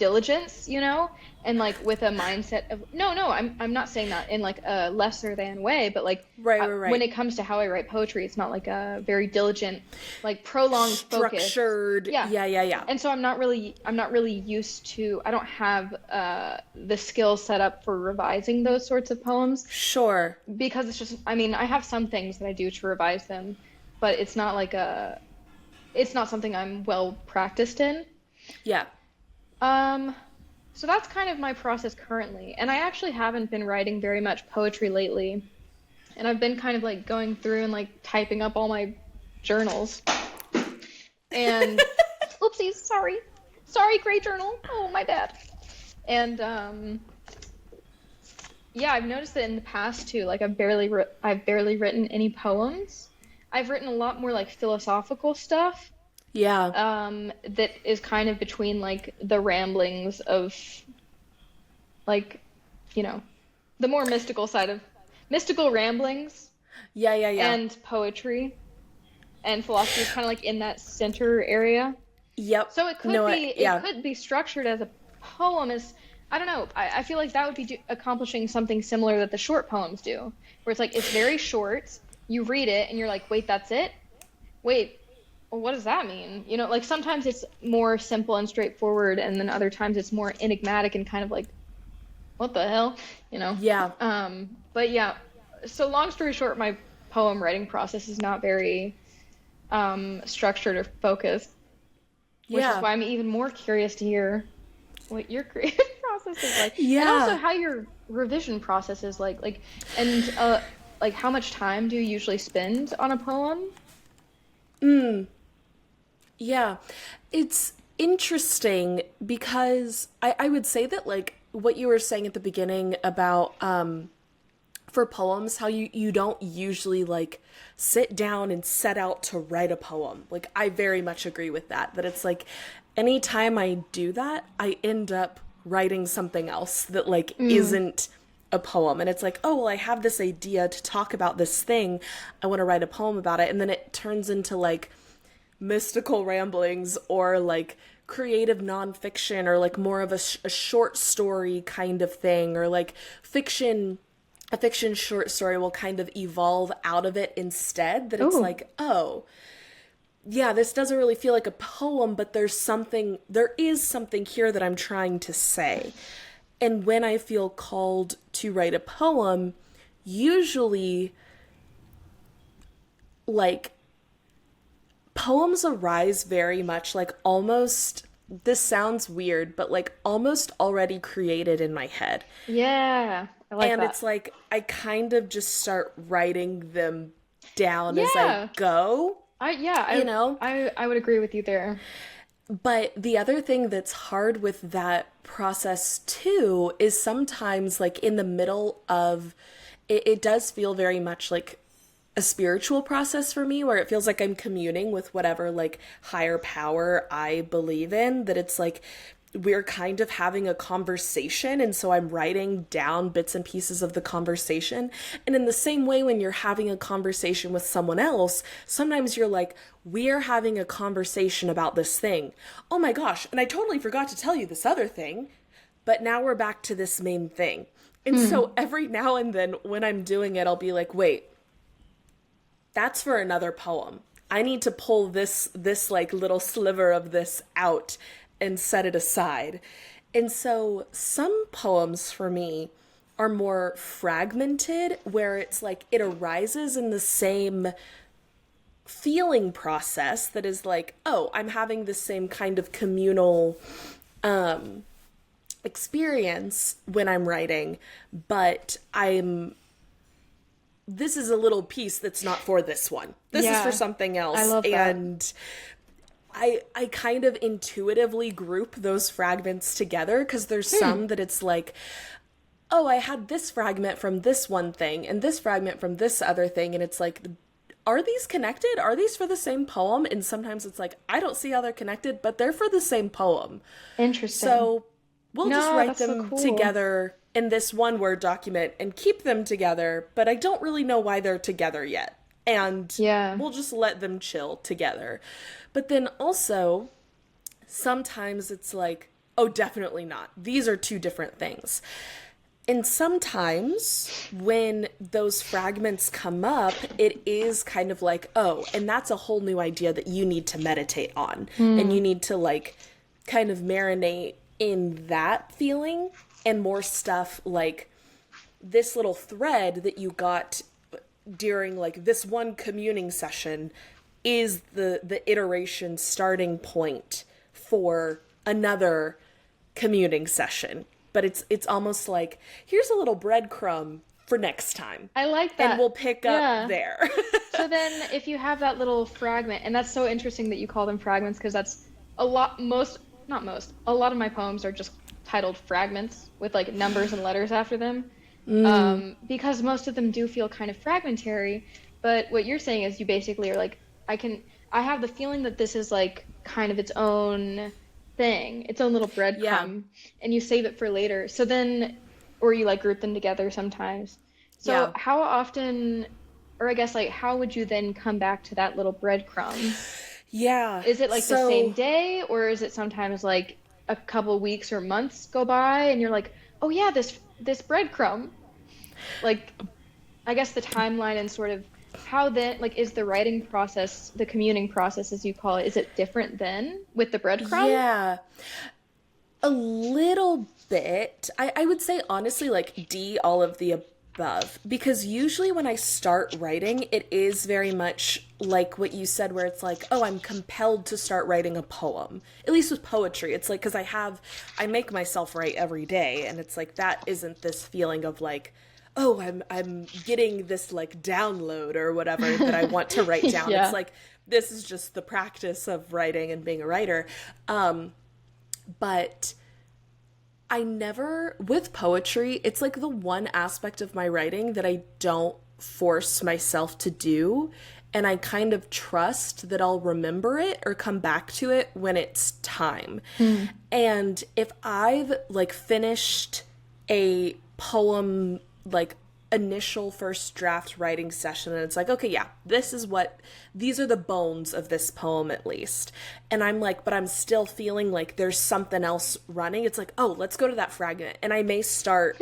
diligence, you know, and like with a mindset of no, I'm not saying that in like a lesser than way, but like Right. when it comes to how I write poetry, it's not like a very diligent, like prolonged focus. Structured. Yeah. And so I'm not really used to, I don't have the skill set up for revising those sorts of poems, Sure. because it's just, I mean, I have some things that I do to revise them, but it's not something I'm well practiced in. Yeah. So that's kind of my process currently. And I actually haven't been writing very much poetry lately. And I've been kind of like going through and like typing up all my journals. And oopsies, sorry. Sorry, gray journal. Oh, my bad. And yeah, I've noticed that in the past too, like I've barely written any poems. I've written a lot more like philosophical stuff. Yeah. That is kind of between like the ramblings of like, you know, the more mystical side of mystical ramblings Yeah. and poetry, and philosophy is kind of like in that center area. Yep. So it could No, it could be structured as a poem, as I don't know. I feel like that would be accomplishing something similar that the short poems do, where it's like it's very short. You read it and you're like, wait, that's it? Wait, well, what does that mean? You know, like sometimes it's more simple and straightforward, and then other times it's more enigmatic and kind of like, what the hell? You know? Yeah. But yeah, so long story short, my poem writing process is not very structured or focused, which is why I'm even more curious to hear what your creative process is like. Yeah. And also how your revision process is like, and like how much time do you usually spend on a poem? Yeah, it's interesting because I would say that like what you were saying at the beginning about for poems, how you don't usually like sit down and set out to write a poem. Like I very much agree with that, that it's like anytime I do that, I end up writing something else that like isn't a poem. And it's like, oh, well, I have this idea to talk about this thing. I want to write a poem about it. And then it turns into like mystical ramblings or like creative nonfiction or like more of a short story kind of thing, or like a fiction short story will kind of evolve out of it instead, that it's like, oh yeah, this doesn't really feel like a poem, but there is something here that I'm trying to say. And when I feel called to write a poem, usually like poems arise very much like almost, this sounds weird, but like almost already created in my head. Yeah, I like And that. it's like I kind of just start writing them down as Yeah. I go, I you know? I would agree with you there. But the other thing that's hard with that process too is sometimes like in the middle of it does feel very much like a spiritual process for me, where it feels like I'm communing with whatever like higher power I believe in, that it's like we're kind of having a conversation, and so I'm writing down bits and pieces of the conversation. And in the same way, when you're having a conversation with someone else, sometimes you're like, we're having a conversation about this thing. Oh my gosh, and I totally forgot to tell you this other thing, but now we're back to this main thing. And so every now and then when I'm doing it, I'll be like, wait, that's for another poem. I need to pull this like little sliver of this out and set it aside. And so some poems for me are more fragmented, where it's like it arises in the same feeling process that is like, oh, I'm having the same kind of communal experience when I'm writing, but this is a little piece that's not for this one. This is for something else. I love that. And I kind of intuitively group those fragments together, because there's some that it's like, oh, I had this fragment from this one thing and this fragment from this other thing. And it's like, are these connected? Are these for the same poem? And sometimes it's like, I don't see how they're connected, but they're for the same poem. Interesting. So we'll just write that's so them cool. together in this one Word document and keep them together, but I don't really know why they're together yet. And we'll just let them chill together. But then also, sometimes it's like, Oh, definitely not. These are two different things. And sometimes when those fragments come up, it is kind of like, oh, and that's a whole new idea that you need to meditate on. And you need to like kind of marinate in that feeling, and more stuff like this little thread that you got during like this one communing session is the iteration starting point for another communing session. But it's almost like, here's a little breadcrumb for next time. I like that. And we'll pick up there. So then if you have that little fragment, and that's so interesting that you call them fragments, because that's a lot, a lot of my poems are just titled fragments with like numbers and letters after them. Because most of them do feel kind of fragmentary. But what you're saying is you basically are like, I have the feeling that this is like kind of its own thing, its own little breadcrumb, and you save it for later. So then, or you like group them together sometimes. So how often, or I guess like, how would you then come back to that little breadcrumb? Yeah. Is it like the same day, or is it sometimes like a couple weeks or months go by and you're like, oh yeah, this breadcrumb? Like, I guess the timeline and sort of how then, like, is the writing process, the communing process as you call it, is it different then with the breadcrumb? Yeah. A little bit. I would say honestly like D, all of the above, because usually when I start writing, it is very much like what you said, where it's like, oh, I'm compelled to start writing a poem. At least with poetry, it's like, because I make myself write every day, and it's like, that isn't this feeling of like, oh, I'm getting this like download or whatever that I want to write down. It's like, this is just the practice of writing and being a writer. But I never, with poetry, it's like the one aspect of my writing that I don't force myself to do. And I kind of trust that I'll remember it or come back to it when it's time. And if I've like finished a poem, like initial first draft writing session, and it's like, okay, yeah, these are the bones of this poem at least, and I'm like, but I'm still feeling like there's something else running, it's like, oh, let's go to that fragment, and I may start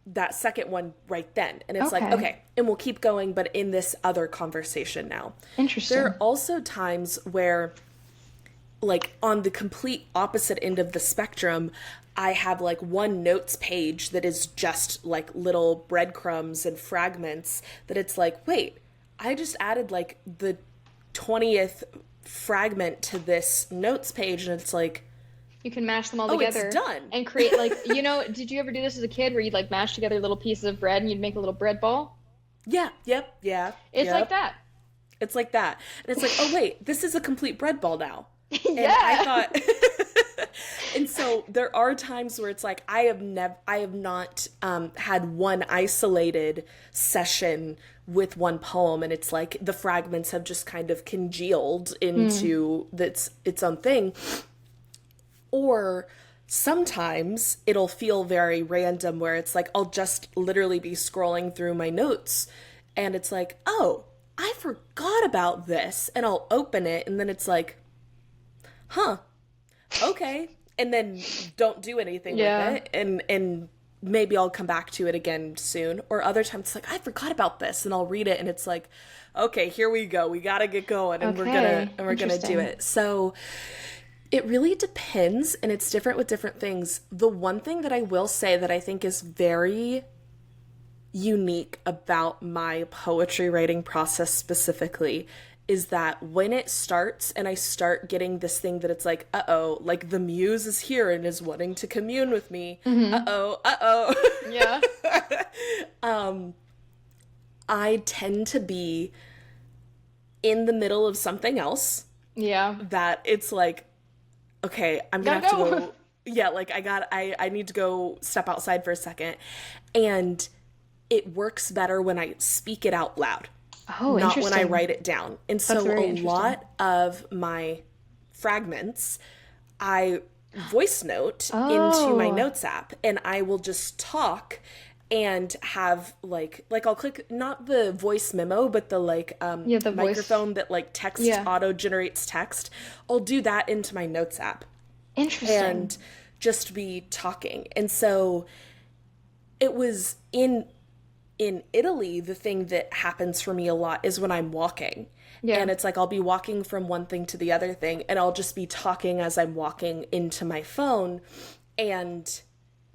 that second one right then, and it's like, okay, and we'll keep going, but in this other conversation now. Interesting. There are also times where, like, on the complete opposite end of the spectrum, I have like one notes page that is just like little breadcrumbs and fragments that it's like, wait, I just added like the 20th fragment to this notes page, and it's like, you can mash them all together. It's done. And create like, you know, did you ever do this as a kid where you'd like mash together little pieces of bread and you'd make a little bread ball? Yeah, It's like that. It's like that. And it's like, oh wait, this is a complete bread ball now. And Yeah. I thought and so there are times where it's like, I have not had one isolated session with one poem, and it's like the fragments have just kind of congealed into its own thing. Or sometimes it'll feel very random, where it's like, I'll just literally be scrolling through my notes and it's like, oh, I forgot about this, and I'll open it, and then it's like, huh, okay, and then don't do anything with it, and maybe I'll come back to it again soon. Or other times it's like, I forgot about this, and I'll read it, and it's like, okay, here we go, we gotta get going, and we're gonna do it. So it really depends, and it's different with different things. The one thing that I will say that I think is very unique about my poetry writing process specifically is that when it starts and I start getting this thing that it's like, uh-oh, like the muse is here and is wanting to commune with me. Uh-oh. Yeah. I tend to be in the middle of something else. Yeah. That it's like, okay, I'm gonna have to go. Yeah, like I need to go step outside for a second. And it works better when I speak it out loud. Oh, not interesting. when I write it down. And so a lot of my fragments, I voice note into my notes app, and I will just talk and have like I'll click not the voice memo, but the the microphone that like auto generates text. I'll do that into my notes app. Interesting. And just be talking. And so it was in Italy, the thing that happens for me a lot is when I'm walking. Yeah. And it's like I'll be walking from one thing to the other thing, and I'll just be talking as I'm walking into my phone. And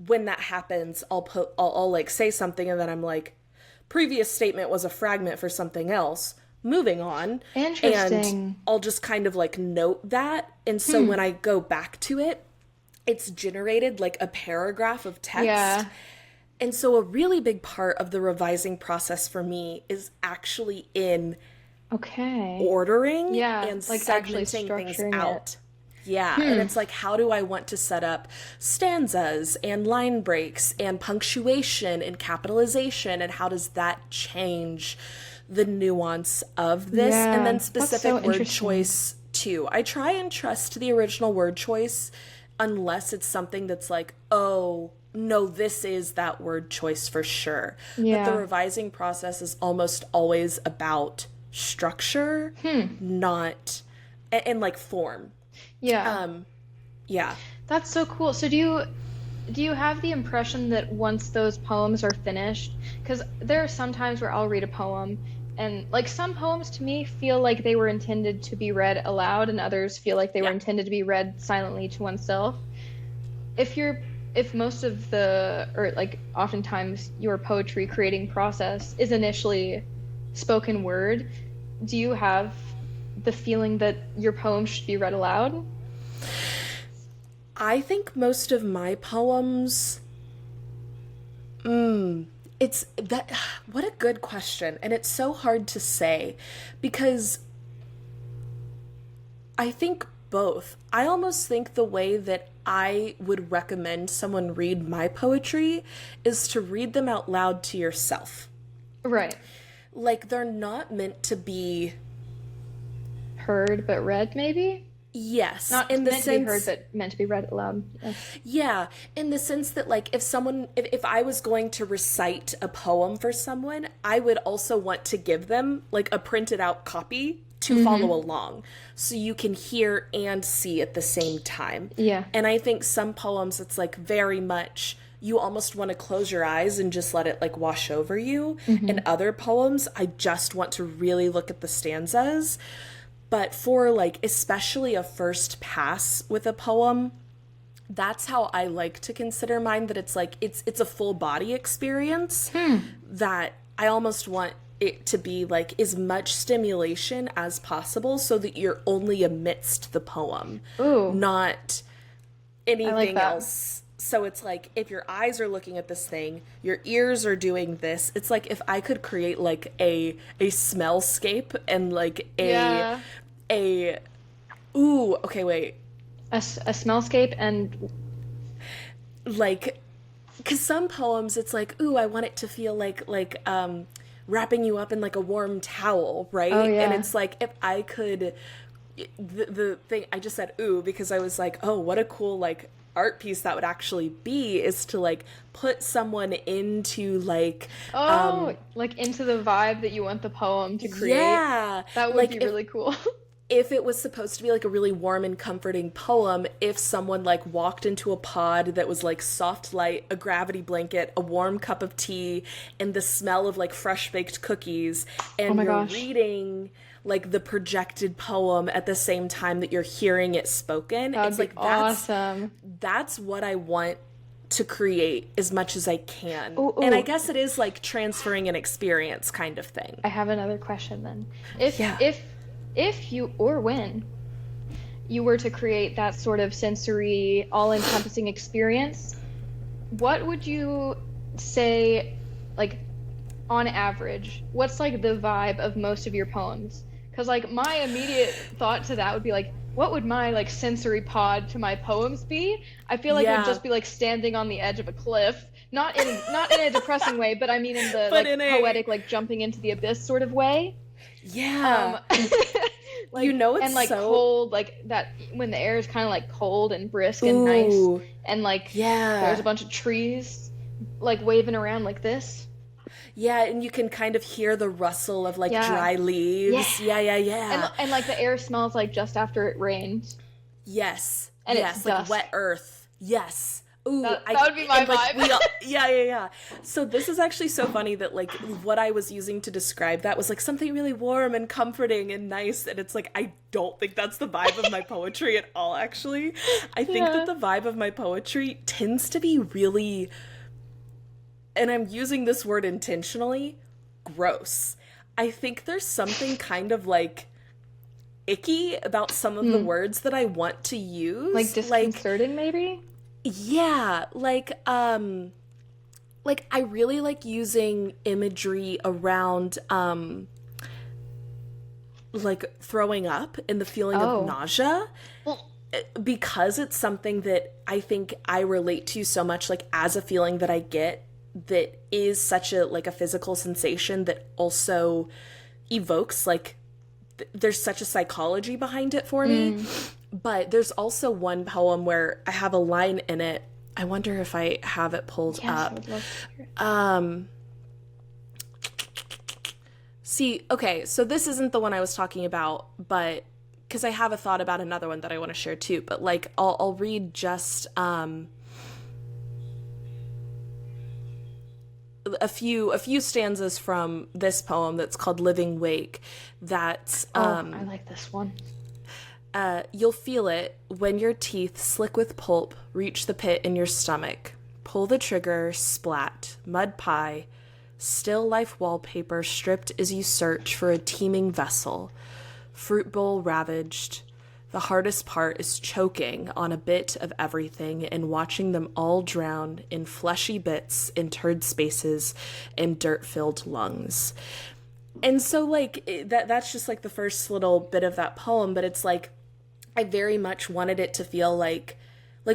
when that happens, I'll like say something, and then I'm like, previous statement was a fragment for something else. Moving on. Interesting. And I'll just kind of like note that. And so when I go back to it, it's generated like a paragraph of text. Yeah. And so a really big part of the revising process for me is actually in ordering and like actually segmenting things structuring out. Yeah, and it's like, how do I want to set up stanzas and line breaks and punctuation and capitalization, and how does that change the nuance of this? Yeah, and then that's specific so word interesting. choice too. I try and trust the original word choice unless it's something that's like, oh, no, this is that word choice for sure. Yeah. But the revising process is almost always about structure, not, and like form. Yeah. Yeah. That's so cool. So do you have the impression that once those poems are finished, because there are some times where I'll read a poem and like some poems to me feel like they were intended to be read aloud and others feel like they were intended to be read silently to oneself. If most of or like oftentimes your poetry creating process is initially spoken word, do you have the feeling that your poems should be read aloud? I think most of my poems, it's that, what a good question. And it's so hard to say because I think both. I almost think the way that I would recommend someone read my poetry is to read them out loud to yourself. Right. Like, they're not meant to be heard but read, maybe? Yes, Not in the meant sense, to be heard but meant to be read aloud. yeah, in the sense that like if I was going to recite a poem for someone, I would also want to give them like a printed out copy to follow along so you can hear and see at the same time. Yeah. And I think some poems it's like very much you almost want to close your eyes and just let it like wash over you. And other poems, I just want to really look at the stanzas. But for like especially a first pass with a poem, that's how I like to consider mine, that it's like it's a full body experience that I almost want it to be like as much stimulation as possible so that you're only amidst the poem, not anything else. So it's like if your eyes are looking at this thing, your ears are doing this. It's like if I could create like a smellscape and like a smellscape and like, because some poems it's like, ooh, I want it to feel like wrapping you up in like a warm towel, right? Oh, yeah. And it's like if I could, the thing I just said ooh because I was like, oh, what a cool like art piece that would actually be is to like put someone into like like into the vibe that you want the poem to create. Yeah, that would like be really cool. If it was supposed to be like a really warm and comforting poem, if someone like walked into a pod that was like soft light, a gravity blanket, a warm cup of tea, and the smell of like fresh baked cookies, and you're reading like the projected poem at the same time that you're hearing it spoken, it's like awesome. That's what I want to create as much as I can. Ooh. And I guess it is like transferring an experience kind of thing. I have another question then. If you, or when you were to create that sort of sensory, all-encompassing experience, what would you say, like, on average, what's, like, the vibe of most of your poems? Because, like, my immediate thought to that would be, like, what would my, like, sensory pod to my poems be? I feel like it would just be, like, standing on the edge of a cliff. Not in a depressing way, but I mean in the, like, poetic, like, jumping into the abyss sort of way. Yeah. Like, you know, it's and like so cold, like that when the air is kind of like cold and brisk and nice, and like there's a bunch of trees like waving around like this. Yeah, and you can kind of hear the rustle of like dry leaves. Yeah. And like the air smells like just after it rained. Yes. And yes, it's like dusk. wet earth. Yes. Ooh, That would be my and like vibe. yeah. So this is actually so funny that like what I was using to describe that was like something really warm and comforting and nice, and it's like I don't think that's the vibe of my poetry at all, actually. I think that Yeah. the vibe of my poetry tends to be really, and I'm using this word intentionally, gross. I think there's something kind of like icky about some of the words that I want to Like use. disconcerting, maybe? Yeah, like I really like using imagery around like throwing up and the feeling of Oh. nausea, because it's something that I think I relate to so much, like as a feeling that I get that is such a like a physical sensation that also evokes like there's such a psychology behind it for me. But there's also one poem where I have a line in it. I wonder if I have it pulled Yes, I up. would love to hear it. See, okay, so this isn't the one I was talking about, but because I have a thought about another one that I want to share too. But like, I'll read just a few stanzas from this poem that's called "Living Wake." That's I like this one. you'll feel it when your teeth, slick with pulp, reach the pit in your stomach. Pull the trigger, splat, mud pie, still life wallpaper stripped as you search for a teeming vessel. Fruit bowl ravaged. The hardest part is choking on a bit of everything and watching them all drown in fleshy bits, in turd spaces, and dirt-filled lungs. And so, like, that's just, like, the first little bit of that poem, but it's, like, I very much wanted it to feel like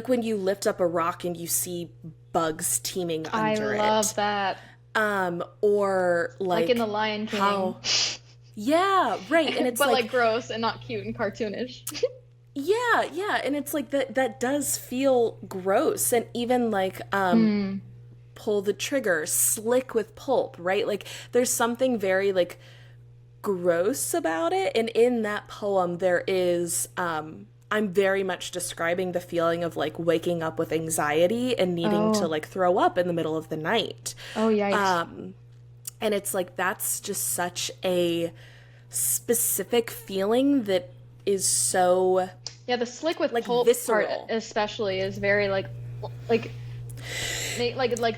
when you lift up a rock and you see bugs teeming under it. I love that. Or, like Like in The Lion King. how... Yeah, right, and it's but like... like gross and not cute and cartoonish. Yeah, and it's like that does feel gross, and even like pull the trigger, slick with pulp, right? Like there's something very like gross about it, and in that poem there is I'm very much describing the feeling of like waking up with anxiety and needing to like throw up in the middle of the night. Oh, yikes. And it's like that's just such a specific feeling that is so Yeah, the slick with like pulp visceral. part especially is very like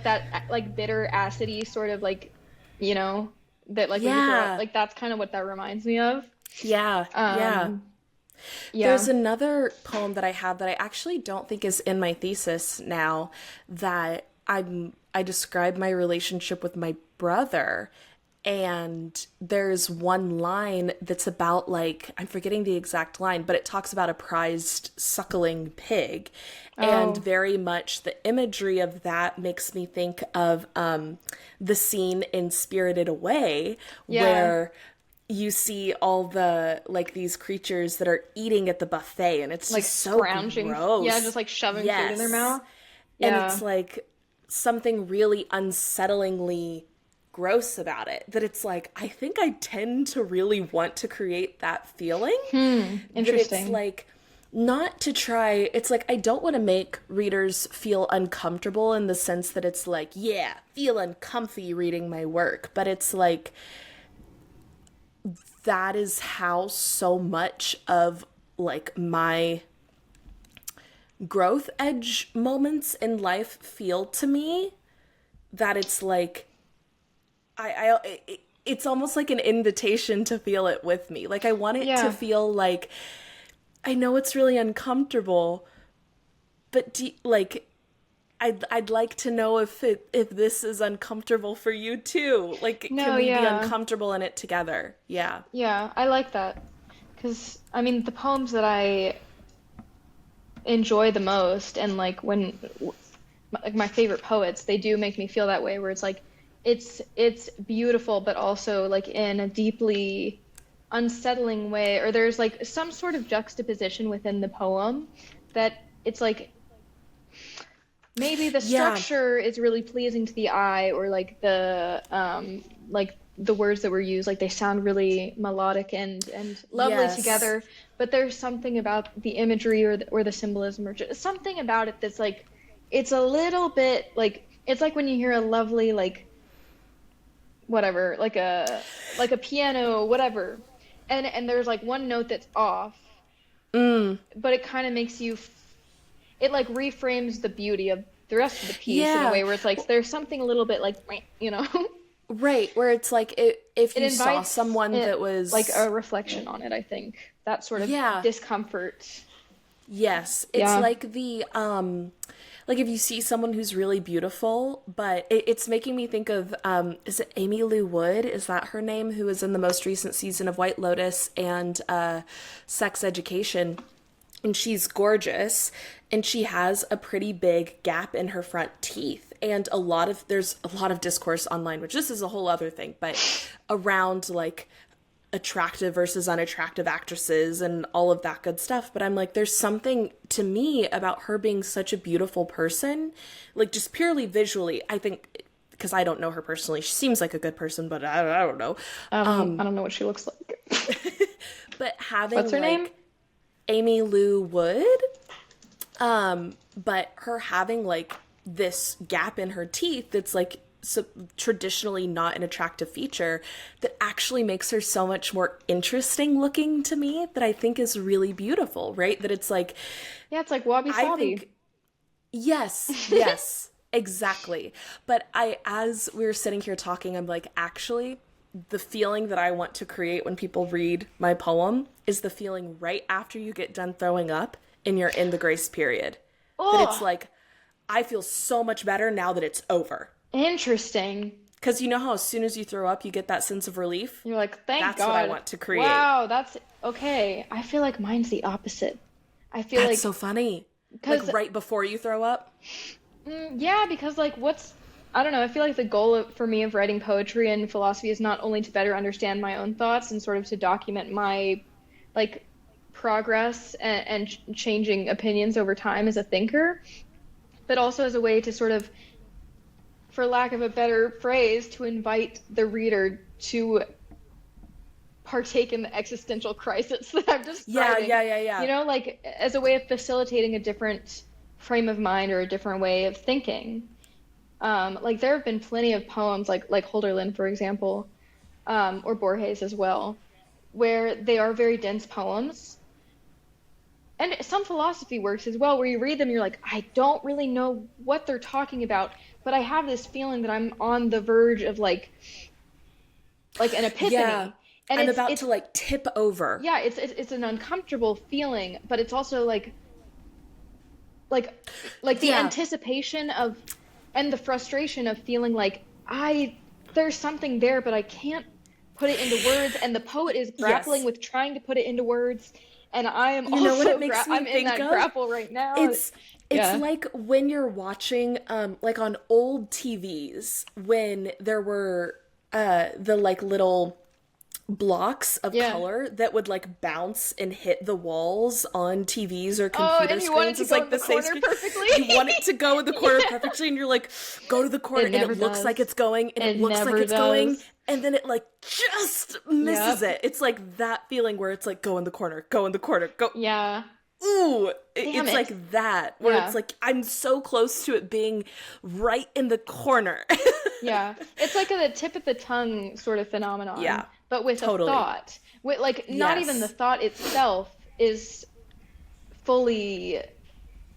that like bitter acidy sort of like, you know, that like when you throw Yeah. up, like that's kind of what that reminds me of. Yeah. Yeah. There's another poem that I have that I actually don't think is in my thesis now, that I describe my relationship with my brother, and there's one line that's about like, I'm forgetting the exact line, but it talks about a prized suckling pig. And very much the imagery of that makes me think of the scene in Spirited Away, where you see all the like these creatures that are eating at the buffet, and it's like just so scrounging. gross. Yeah, just like shoving food in their mouth. And Yeah. it's like something really unsettlingly gross about it, that it's like I think I tend to really want to create that feeling. That Interesting. it's like not to try, it's like I don't want to make readers feel uncomfortable in the sense that it's like, yeah, feel uncomfy reading my work, but it's like that is how so much of like my growth edge moments in life feel to me, that it's like it's almost like an invitation to feel it with me. Like I want it to feel like, I know it's really uncomfortable, but like I'd like to know if this is uncomfortable for you too. Like can we be uncomfortable in it together? Yeah. Yeah, I like that. Because, I mean, the poems that I enjoy the most, and like when, like my favorite poets, they do make me feel that way, where it's like, it's beautiful, but also like in a deeply unsettling way, or there's like some sort of juxtaposition within the poem that it's like, maybe the structure is really pleasing to the eye, or like the the words that were used, like they sound really melodic and lovely Yes. together, but there's something about the imagery or the symbolism or just something about it that's like it's a little bit like it's like when you hear a lovely like whatever, like a piano, whatever, and there's like one note that's off, Mm. but it kind of makes you it like reframes the beauty of the rest of the piece in a Yeah. way where it's like there's something a little bit like you know. Right, where it's like if It you saw invites someone it that like was a reflection on it, I think. That sort of yeah. discomfort. Yes, it's Yeah. like like if you see someone who's really beautiful, but it's making me think of is it Amy Lou Wood? Is that her name? Who was in the most recent season of White Lotus and Sex Education, and she's gorgeous, and she has a pretty big gap in her front teeth, and there's a lot of discourse online, which this is a whole other thing, but around like attractive versus unattractive actresses and all of that good stuff. But I'm like, there's something to me about her being such a beautiful person, like just purely visually. I think because I don't know her personally, she seems like a good person, but I don't know. I don't know what she looks like. But having What's her name? like Amy Lou Wood, but her having like this gap in her teeth that's like traditionally not an attractive feature that actually makes her so much more interesting looking to me, that I think is really beautiful, right? That it's like, Yeah, it's like wabi I sabi. think, yes, yes, exactly. But as we were sitting here talking, I'm like, actually, the feeling that I want to create when people read my poem is the feeling right after you get done throwing up and you're in the grace period. That it's Oh, like, I feel so much better now that it's over. interesting. Because you know how as soon as you throw up, you get that sense of relief? You're like, thank That's what I God. want to create. Wow, that's okay. I feel like mine's the opposite. I feel That's like so funny. Like because right before you throw up? yeah, because like I don't know, I feel like the goal for me of writing poetry and philosophy is not only to better understand my own thoughts and sort of to document my like progress and changing opinions over time as a thinker, but also as a way to sort of, for lack of a better phrase, to invite the reader to partake in the existential crisis that I'm Yeah, describing. yeah, yeah, yeah. You know, like as a way of facilitating a different frame of mind or a different way of thinking. Like there have been plenty of poems, like Holderlin, for example, or Borges as well, where they are very dense poems. And some philosophy works as well, where you read them, you're like, I don't really know what they're talking about, but I have this feeling that I'm on the verge of like an Yeah. epiphany. And I'm it's about it's to like tip over. yeah, it's an uncomfortable feeling, but it's also like like the Yeah. anticipation of and the frustration of feeling like I there's something there, but I can't put it into words, and the poet is grappling Yes. with trying to put it into words, and I am You know what it also makes me I'm in think that of? grapple right now. It's it's Yeah. like when you're watching like on old TVs when there were the like little blocks of Yeah. color that would like bounce and hit the walls on TVs or Oh, computer and you want it screens. to It's go like in the the same corner screen. perfectly. You want it to go in the corner Yeah. perfectly, and you're like, go to the corner, It and never it looks like does. it's going, and it It looks like never it's going, does. and then it like just misses Yep. it. It's like that feeling where it's like, go in the corner, go in the corner, go. Yeah. Ooh, Damn it's it. like that, where it's Yeah. like, I'm so close to it being right in the corner. Yeah. It's like a tip of the tongue sort of phenomenon, Yeah, but with a totally. thought. With like not even the Yes. thought itself is fully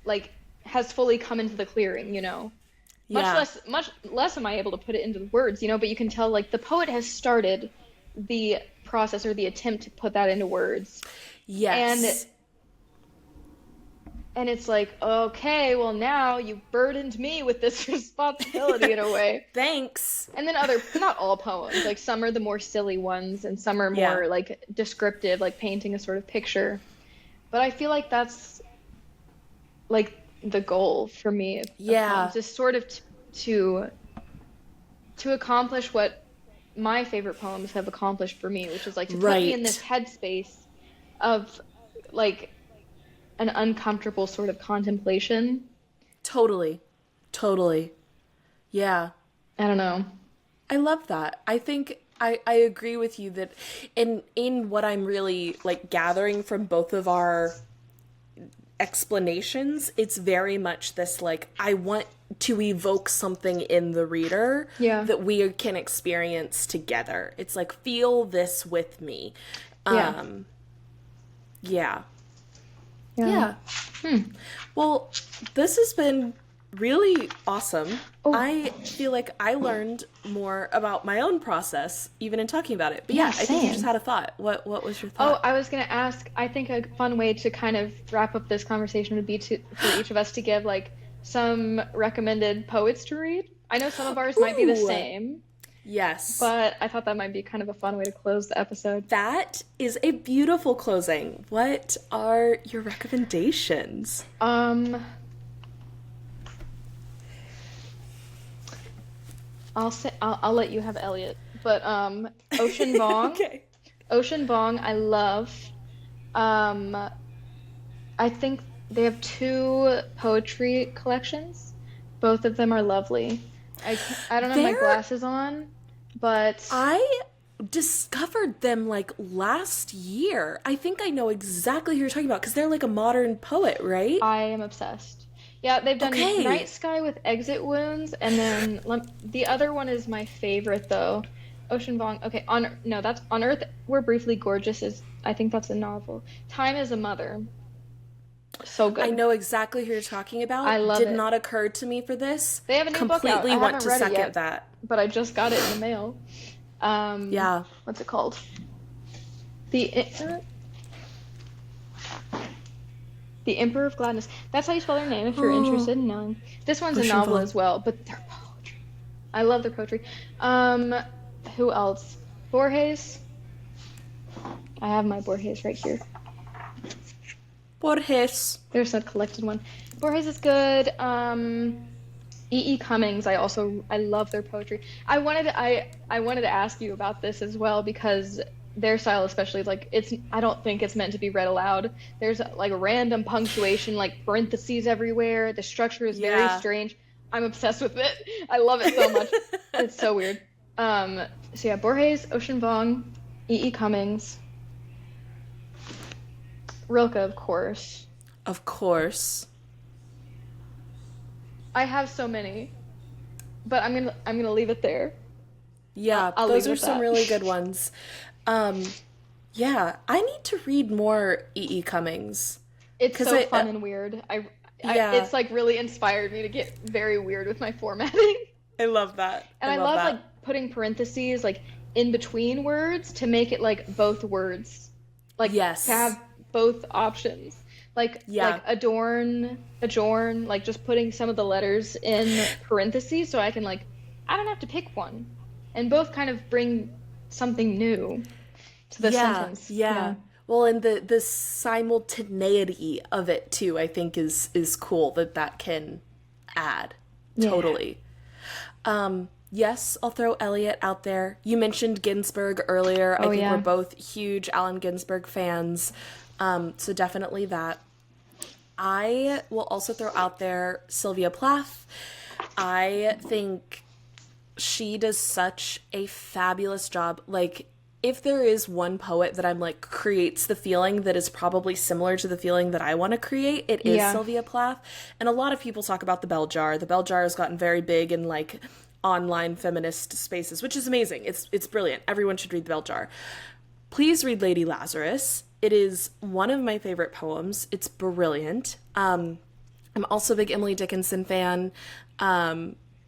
like has fully come into the clearing, you know. Yeah. Much less am I able to put it into the words, you know, but you can tell like the poet has started the process or the attempt to put that into words. And Yes. and it's like, okay, well now you've burdened me with this responsibility in a way. Thanks. And then not all poems, like some are the more silly ones and some are Yeah. more like descriptive, like painting a sort of picture. But I feel like that's like the goal for me of Yeah. poems is sort of to accomplish what my favorite poems have accomplished for me, which is like to put me in this Right. headspace of like an uncomfortable sort of contemplation. Totally. Totally. Yeah. I don't know. I love that. I think I agree with you that in what I'm really like gathering from both of our explanations, it's very much this like I want to evoke something in the reader Yeah. that we can experience together. It's like feel this with me. Yeah. Yeah. Yeah. Yeah. Well, this has been really awesome. Oh. I feel like I learned more about my own process even in talking about it. But Yeah, yeah, I think you same. just had a thought. What was your Oh, thought? I was gonna ask, I think a fun way to kind of wrap up this conversation would be for each of us to give like some recommended poets to read. I know some of ours might be the Ooh. same, Yes. but I thought that might be kind of a fun way to close the episode. That is a beautiful closing. What are your recommendations? I'll let you have Elliot, but Ocean Vuong. Okay. Ocean Vuong, I love. Um, I think they have two poetry collections. Both of them are lovely. I don't have my They're glasses on, but I discovered them like last year. I think I know exactly who you're talking about because they're like a modern poet, right? I am obsessed. Yeah, they've done Okay. Night Sky with Exit Wounds, and then the other one is my favorite though. Ocean Vuong. Okay, that's On Earth We're Briefly Gorgeous is I think that's a novel. Time is a Mother. So good. I know exactly who you're talking about. I love Did it. not occur to me for this. They have a new book out. Completely I want haven't to read it second yet, that. but I just got it in the mail. Yeah. What's it called? The The Emperor of Gladness. That's how you spell their name if you're interested in knowing. This one's a Ocean novel Vuong. as well, but they're poetry. I love their poetry. Who else? Borges. I have my Borges right here. Borges. There's a collected one. Borges is good. E. Cummings. I love their poetry. I wanted to ask you about this as well because their style especially like I don't think it's meant to be read aloud. There's like random punctuation, like parentheses everywhere. The structure is very Yeah. strange. I'm obsessed with it. I love it so much. It's so weird. So yeah, Borges, Ocean Vuong, E. Cummings, Rilke, of course. Of course. I have so many, but I'm gonna leave it there. Yeah, I'll those leave it are with some that. really good ones. Yeah, I need to read more E. Cummings. It's 'Cause so I- fun and weird. Yeah. It's like really inspired me to get very weird with my formatting. I love that. And I love like putting parentheses like in between words to make it like both words. Like Yes. to have both options. Like Yeah. like adorn, like just putting some of the letters in parentheses so I can like I don't have to pick one. And both kind of bring something new to the sentence. Yeah. Well, and the simultaneity of it too, I think is cool that can add. Yeah. Totally. Yes, I'll throw Elliot out there. You mentioned Ginsberg earlier. I think yeah. we're both huge Allen Ginsberg fans. So definitely that. I will also throw out there Sylvia Plath. I think she does such a fabulous job. Like, if there is one poet that I'm like creates the feeling that is probably similar to the feeling that I want to create, it is Yeah. Sylvia Plath. And a lot of people talk about the bell jar. The bell jar has gotten very big in like online feminist spaces, which is amazing. It's brilliant. Everyone should read the bell jar. Please read Lady Lazarus. It is one of my favorite poems. It's brilliant. I'm also a big Emily Dickinson fan.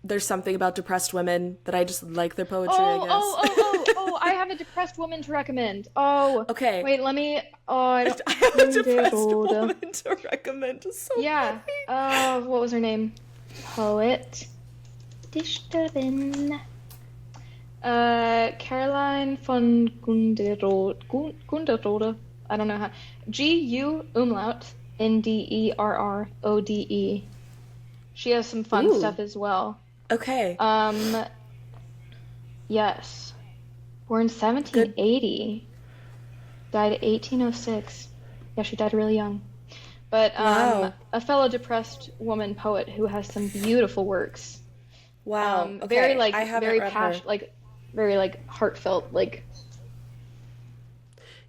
There's something about depressed women that I just like their poetry, I guess. I have a depressed woman to recommend. Oh. Okay. Wait, let me I don't I have a depressed woman to recommend. So Yeah. funny. What was her name? Poet. Dichterin. Caroline von Gunderode. I don't know how. Gu umlaut Nderrode. She has some fun Ooh. stuff as well. Okay. Yes. Born 1780. Died 1806. Yeah, she died really young. But Wow. a fellow depressed woman poet who has some beautiful works. Wow. Okay. Very like I haven't very read her. passionate, like very like heartfelt, like,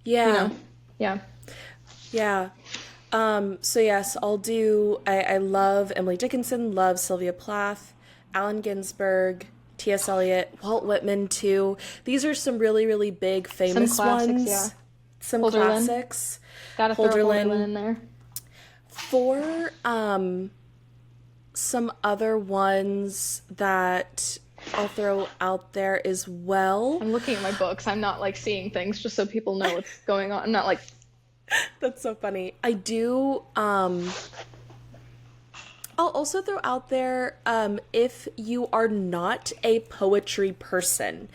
Yeah. yeah. Yeah. So yes, I love Emily Dickinson, love Sylvia Plath, Allen Ginsberg, T.S. Eliot, Walt Whitman too. These are some really, really big Some famous classics, yeah. ones. Some Holderlin. classics. Gotta throw Holderlin in there. For some other ones that I'll throw out there as well. I'm looking at my books. I'm not like seeing things just so people know what's going on. I'm not like That's so funny. I do I'll also throw out there, if you are not a poetry person,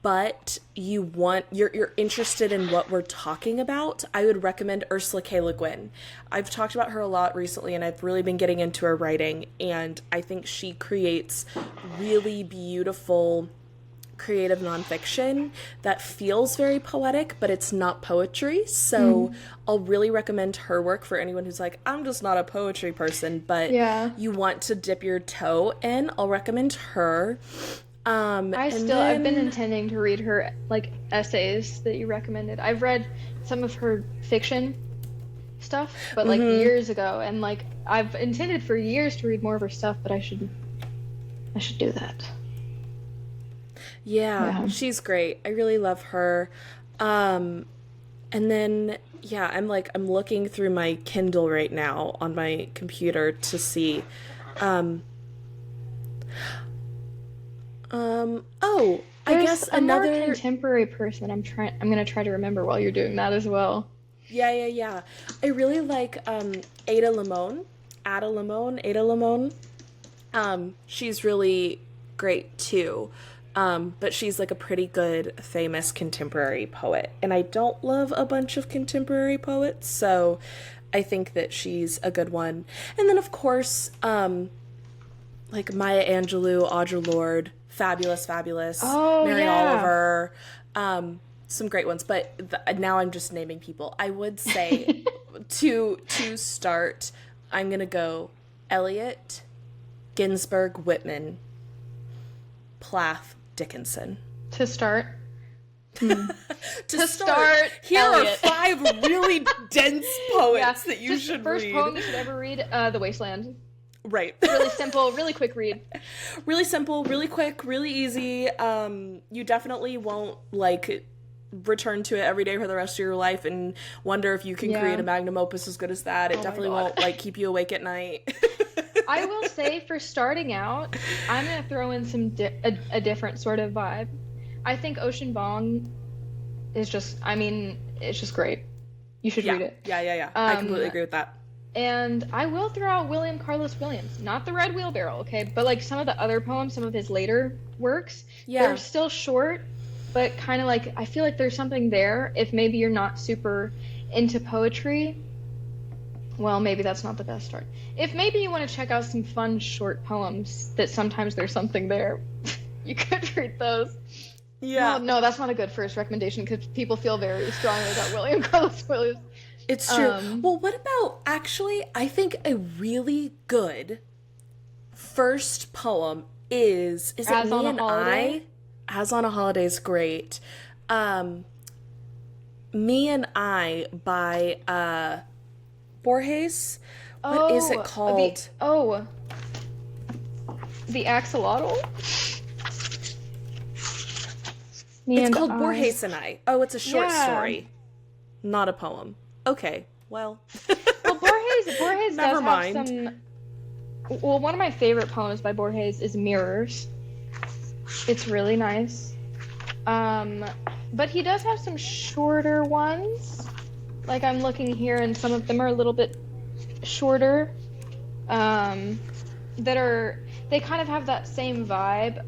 but you're interested in what we're talking about, I would recommend Ursula K. Le Guin. I've talked about her a lot recently, and I've really been getting into her writing, and I think she creates really beautiful creative nonfiction that feels very poetic, but it's not poetry. So I'll really recommend her work for anyone who's like, I'm just not a poetry person, but you want to dip your toe in. I'll recommend her. I've been intending to read her like essays that you recommended. I've read some of her fiction stuff, but like years ago, and like I've intended for years to read more of her stuff, but I should do that. Yeah, she's great. I really love her. And then, I'm looking through my Kindle right now on my computer to see. I guess a another more contemporary person. I'm gonna try to remember while you're doing that as well. Yeah. I really like Ada Limon. She's really great too. But she's like a pretty good, famous contemporary poet. And I don't love a bunch of contemporary poets, so I think that she's a good one. And then, of course, like Maya Angelou, Audre Lorde, Fabulous, Mary Oliver, some great ones. But now I'm just naming people. I would say to start, I'm going to go Eliot, Ginsberg, Whitman, Plath, Dickinson. To start. To start, here Eliot. are 5 really dense poets that you should read. First poem you should ever read, The Wasteland. Right. Really simple, really quick read. Really simple, really quick, really easy. You definitely won't return to it every day for the rest of your life and wonder if you can create a magnum opus as good as that. It definitely won't keep you awake at night. I will say, for starting out, I'm going to throw in a different sort of vibe. I think Ocean Vuong is just, it's just great. You should read it. Yeah. I completely agree with that. And I will throw out William Carlos Williams. Not the Red Wheelbarrow, okay? But like some of the other poems, some of his later works, they're still short, but kind of like, I feel like there's something there. If maybe you're not super into poetry, well, maybe that's not the best start. If maybe you want to check out some fun short poems that sometimes there's something there, you could read those. Yeah. No, that's not a good first recommendation because people feel very strongly about William Carlos Williams. It's true. Well, what about, actually, I think a really good first poem is it As Me on a and Holiday? I? As on a Holiday is great. Me and I by Borges. What is it called? The Axolotl? It's called Borges and I. Oh, it's a short story. Not a poem. Okay, well. Well, Borges Never does mind. have some... Well, one of my favorite poems by Borges is Mirrors. It's really nice. But he does have some shorter ones. Like, I'm looking here, and some of them are a little bit shorter. They kind of have that same vibe.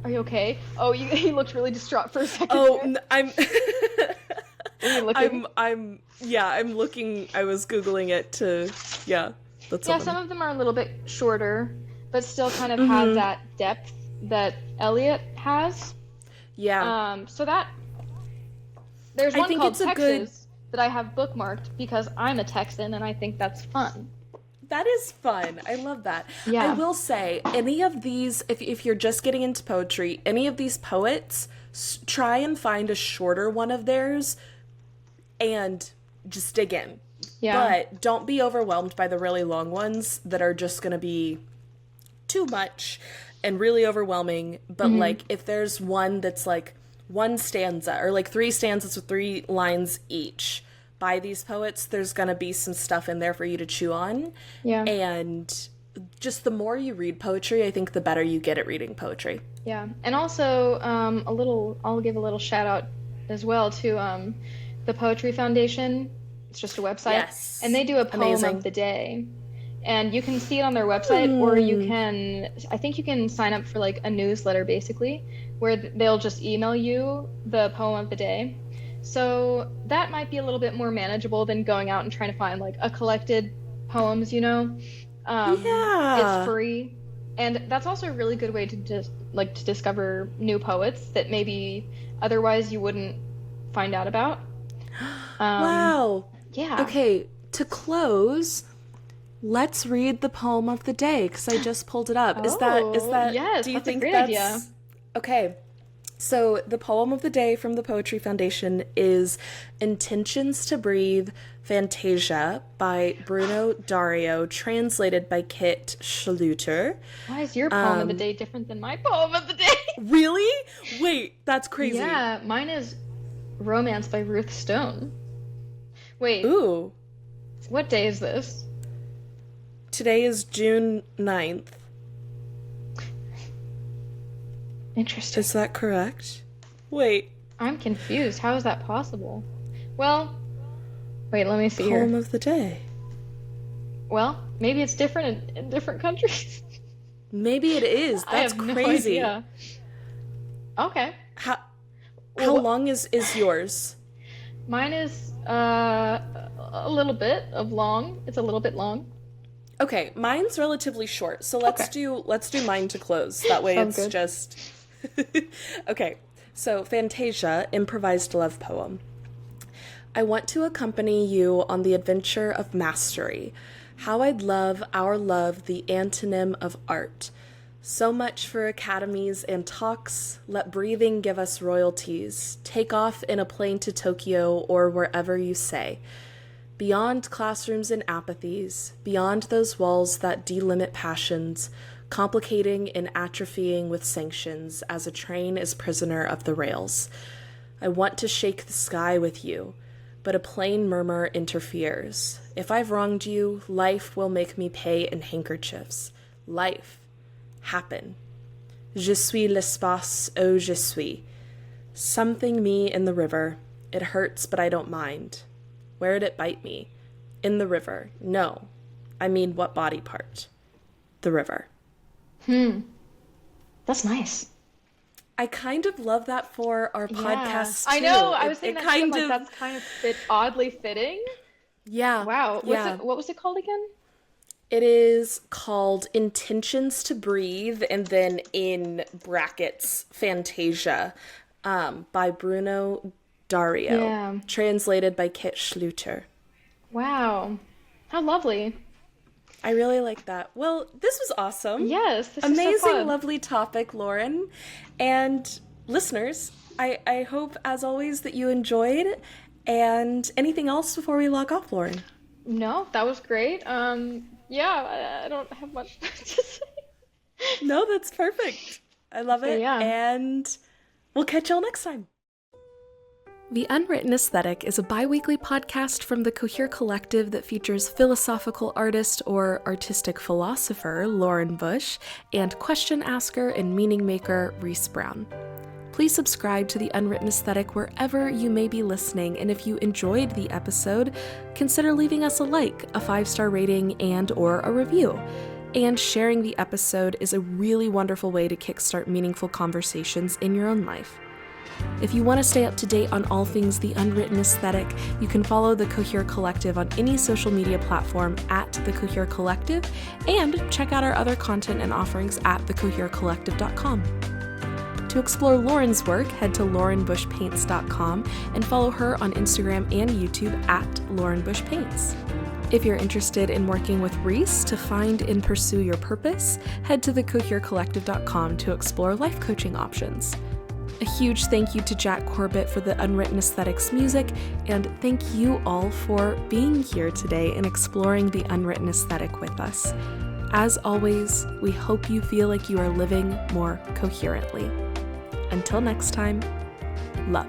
Are you okay? Oh, you looked really distraught for a second. Oh, I'm... Are you looking? I'm looking. I was Googling it to, that's something. Some of them are a little bit shorter, but still kind of have that depth that Eliot has. Yeah. So that, there's one called it's a Texas good... that I have bookmarked because I'm a Texan and I think that's fun. That is fun. I love that. Yeah. I will say, any of these, if you're just getting into poetry, any of these poets, try and find a shorter one of theirs and just dig in. Yeah. But don't be overwhelmed by the really long ones that are just going to be too much and really overwhelming. But like, if there's one that's like one stanza or like 3 stanzas with 3 lines each by these poets, there's going to be some stuff in there for you to chew on. Yeah. And just the more you read poetry, I think the better you get at reading poetry. Yeah. And also, I'll give a little shout out as well to the Poetry Foundation. It's just a website. Yes. And they do a poem Amazing. of the day. And you can see it on their website, or I think you can sign up for like a newsletter basically, where they'll just email you the poem of the day. So that might be a little bit more manageable than going out and trying to find like a collected poems, you know? Yeah. It's free. And that's also a really good way to just like to discover new poets that maybe otherwise you wouldn't find out about. Wow. Yeah. Okay, to close, let's read the poem of the day because I just pulled it up. Is that yes, do you that's a think great that's idea. Okay. So the poem of the day from the Poetry Foundation is Intentions to Breathe, Fantasia by Bruno Dario, translated by Kit Schluter. Why is your poem of the day different than my poem of the day? Really? Wait, that's crazy. Yeah, mine is Romance by Ruth Stone. Wait, Ooh. what day is this? Today is June 9th. Interesting. Is that correct? Wait. I'm confused. How is that possible? Well, wait, let me see Poem here. of the day. Well, maybe it's different in different countries. Maybe it is. I That's have crazy. no idea. Okay. How Well, long is yours? Mine is a little bit of long. It's a little bit long. Okay, mine's relatively short. So let's do mine to close. That way Sounds it's good. just Okay. So Fantasia, improvised love poem. I want to accompany you on the adventure of mastery. How I'd love our love, the antonym of art. So much for academies and talks. Let breathing give us royalties. Take off in a plane to Tokyo or wherever you say. Beyond classrooms and apathies, beyond those walls that delimit passions, complicating and atrophying with sanctions as a train is prisoner of the rails. I want to shake the sky with you, but a plain murmur interferes. If I've wronged you, life will make me pay in handkerchiefs. Life. Happen. Je suis l'espace, oh je suis. Something me in the river. It hurts, but I don't mind. Where'd it bite me? In the river. No. I mean, what body part? The river. That's nice. I kind of love that for our podcast, too. I know. I was It thinking kind like of, that's kind of oddly fitting. yeah. Wow. Yeah. What was it called again? It is called Intentions to Breathe, and then in brackets, Fantasia, by Bruno Dario, Yeah. translated by Kit Schluter. Wow. How lovely. I really like that. Well, this was awesome. Yes, this is so Amazing, fun. lovely topic, Lauren. And listeners, I hope, as always, that you enjoyed. And anything else before we log off, Lauren? No, that was great. Yeah, I don't have much to say. No, that's perfect. I love it. yeah. And we'll catch y'all next time. The Unwritten Aesthetic is a bi-weekly podcast from the Cohere Collective that features philosophical artist or artistic philosopher Lauren Bush and question asker and meaning maker Reese Brown. Please subscribe to The Unwritten Aesthetic wherever you may be listening, and if you enjoyed the episode, consider leaving us a like, a 5-star rating, and or a review. And sharing the episode is a really wonderful way to kickstart meaningful conversations in your own life. If you want to stay up to date on all things The Unwritten Aesthetic, you can follow the Cohere Collective on any social media platform at the Cohere Collective, and check out our other content and offerings at thecoherecollective.com. To explore Lauren's work, head to laurenbushpaints.com and follow her on Instagram and YouTube at laurenbushpaints. If you're interested in working with Reese to find and pursue your purpose, head to thecoherecollective.com to explore life coaching options. A huge thank you to Jack Corbett for the Unwritten Aesthetics music, and thank you all for being here today and exploring the Unwritten Aesthetic with us. As always, we hope you feel like you are living more coherently. Until next time, love.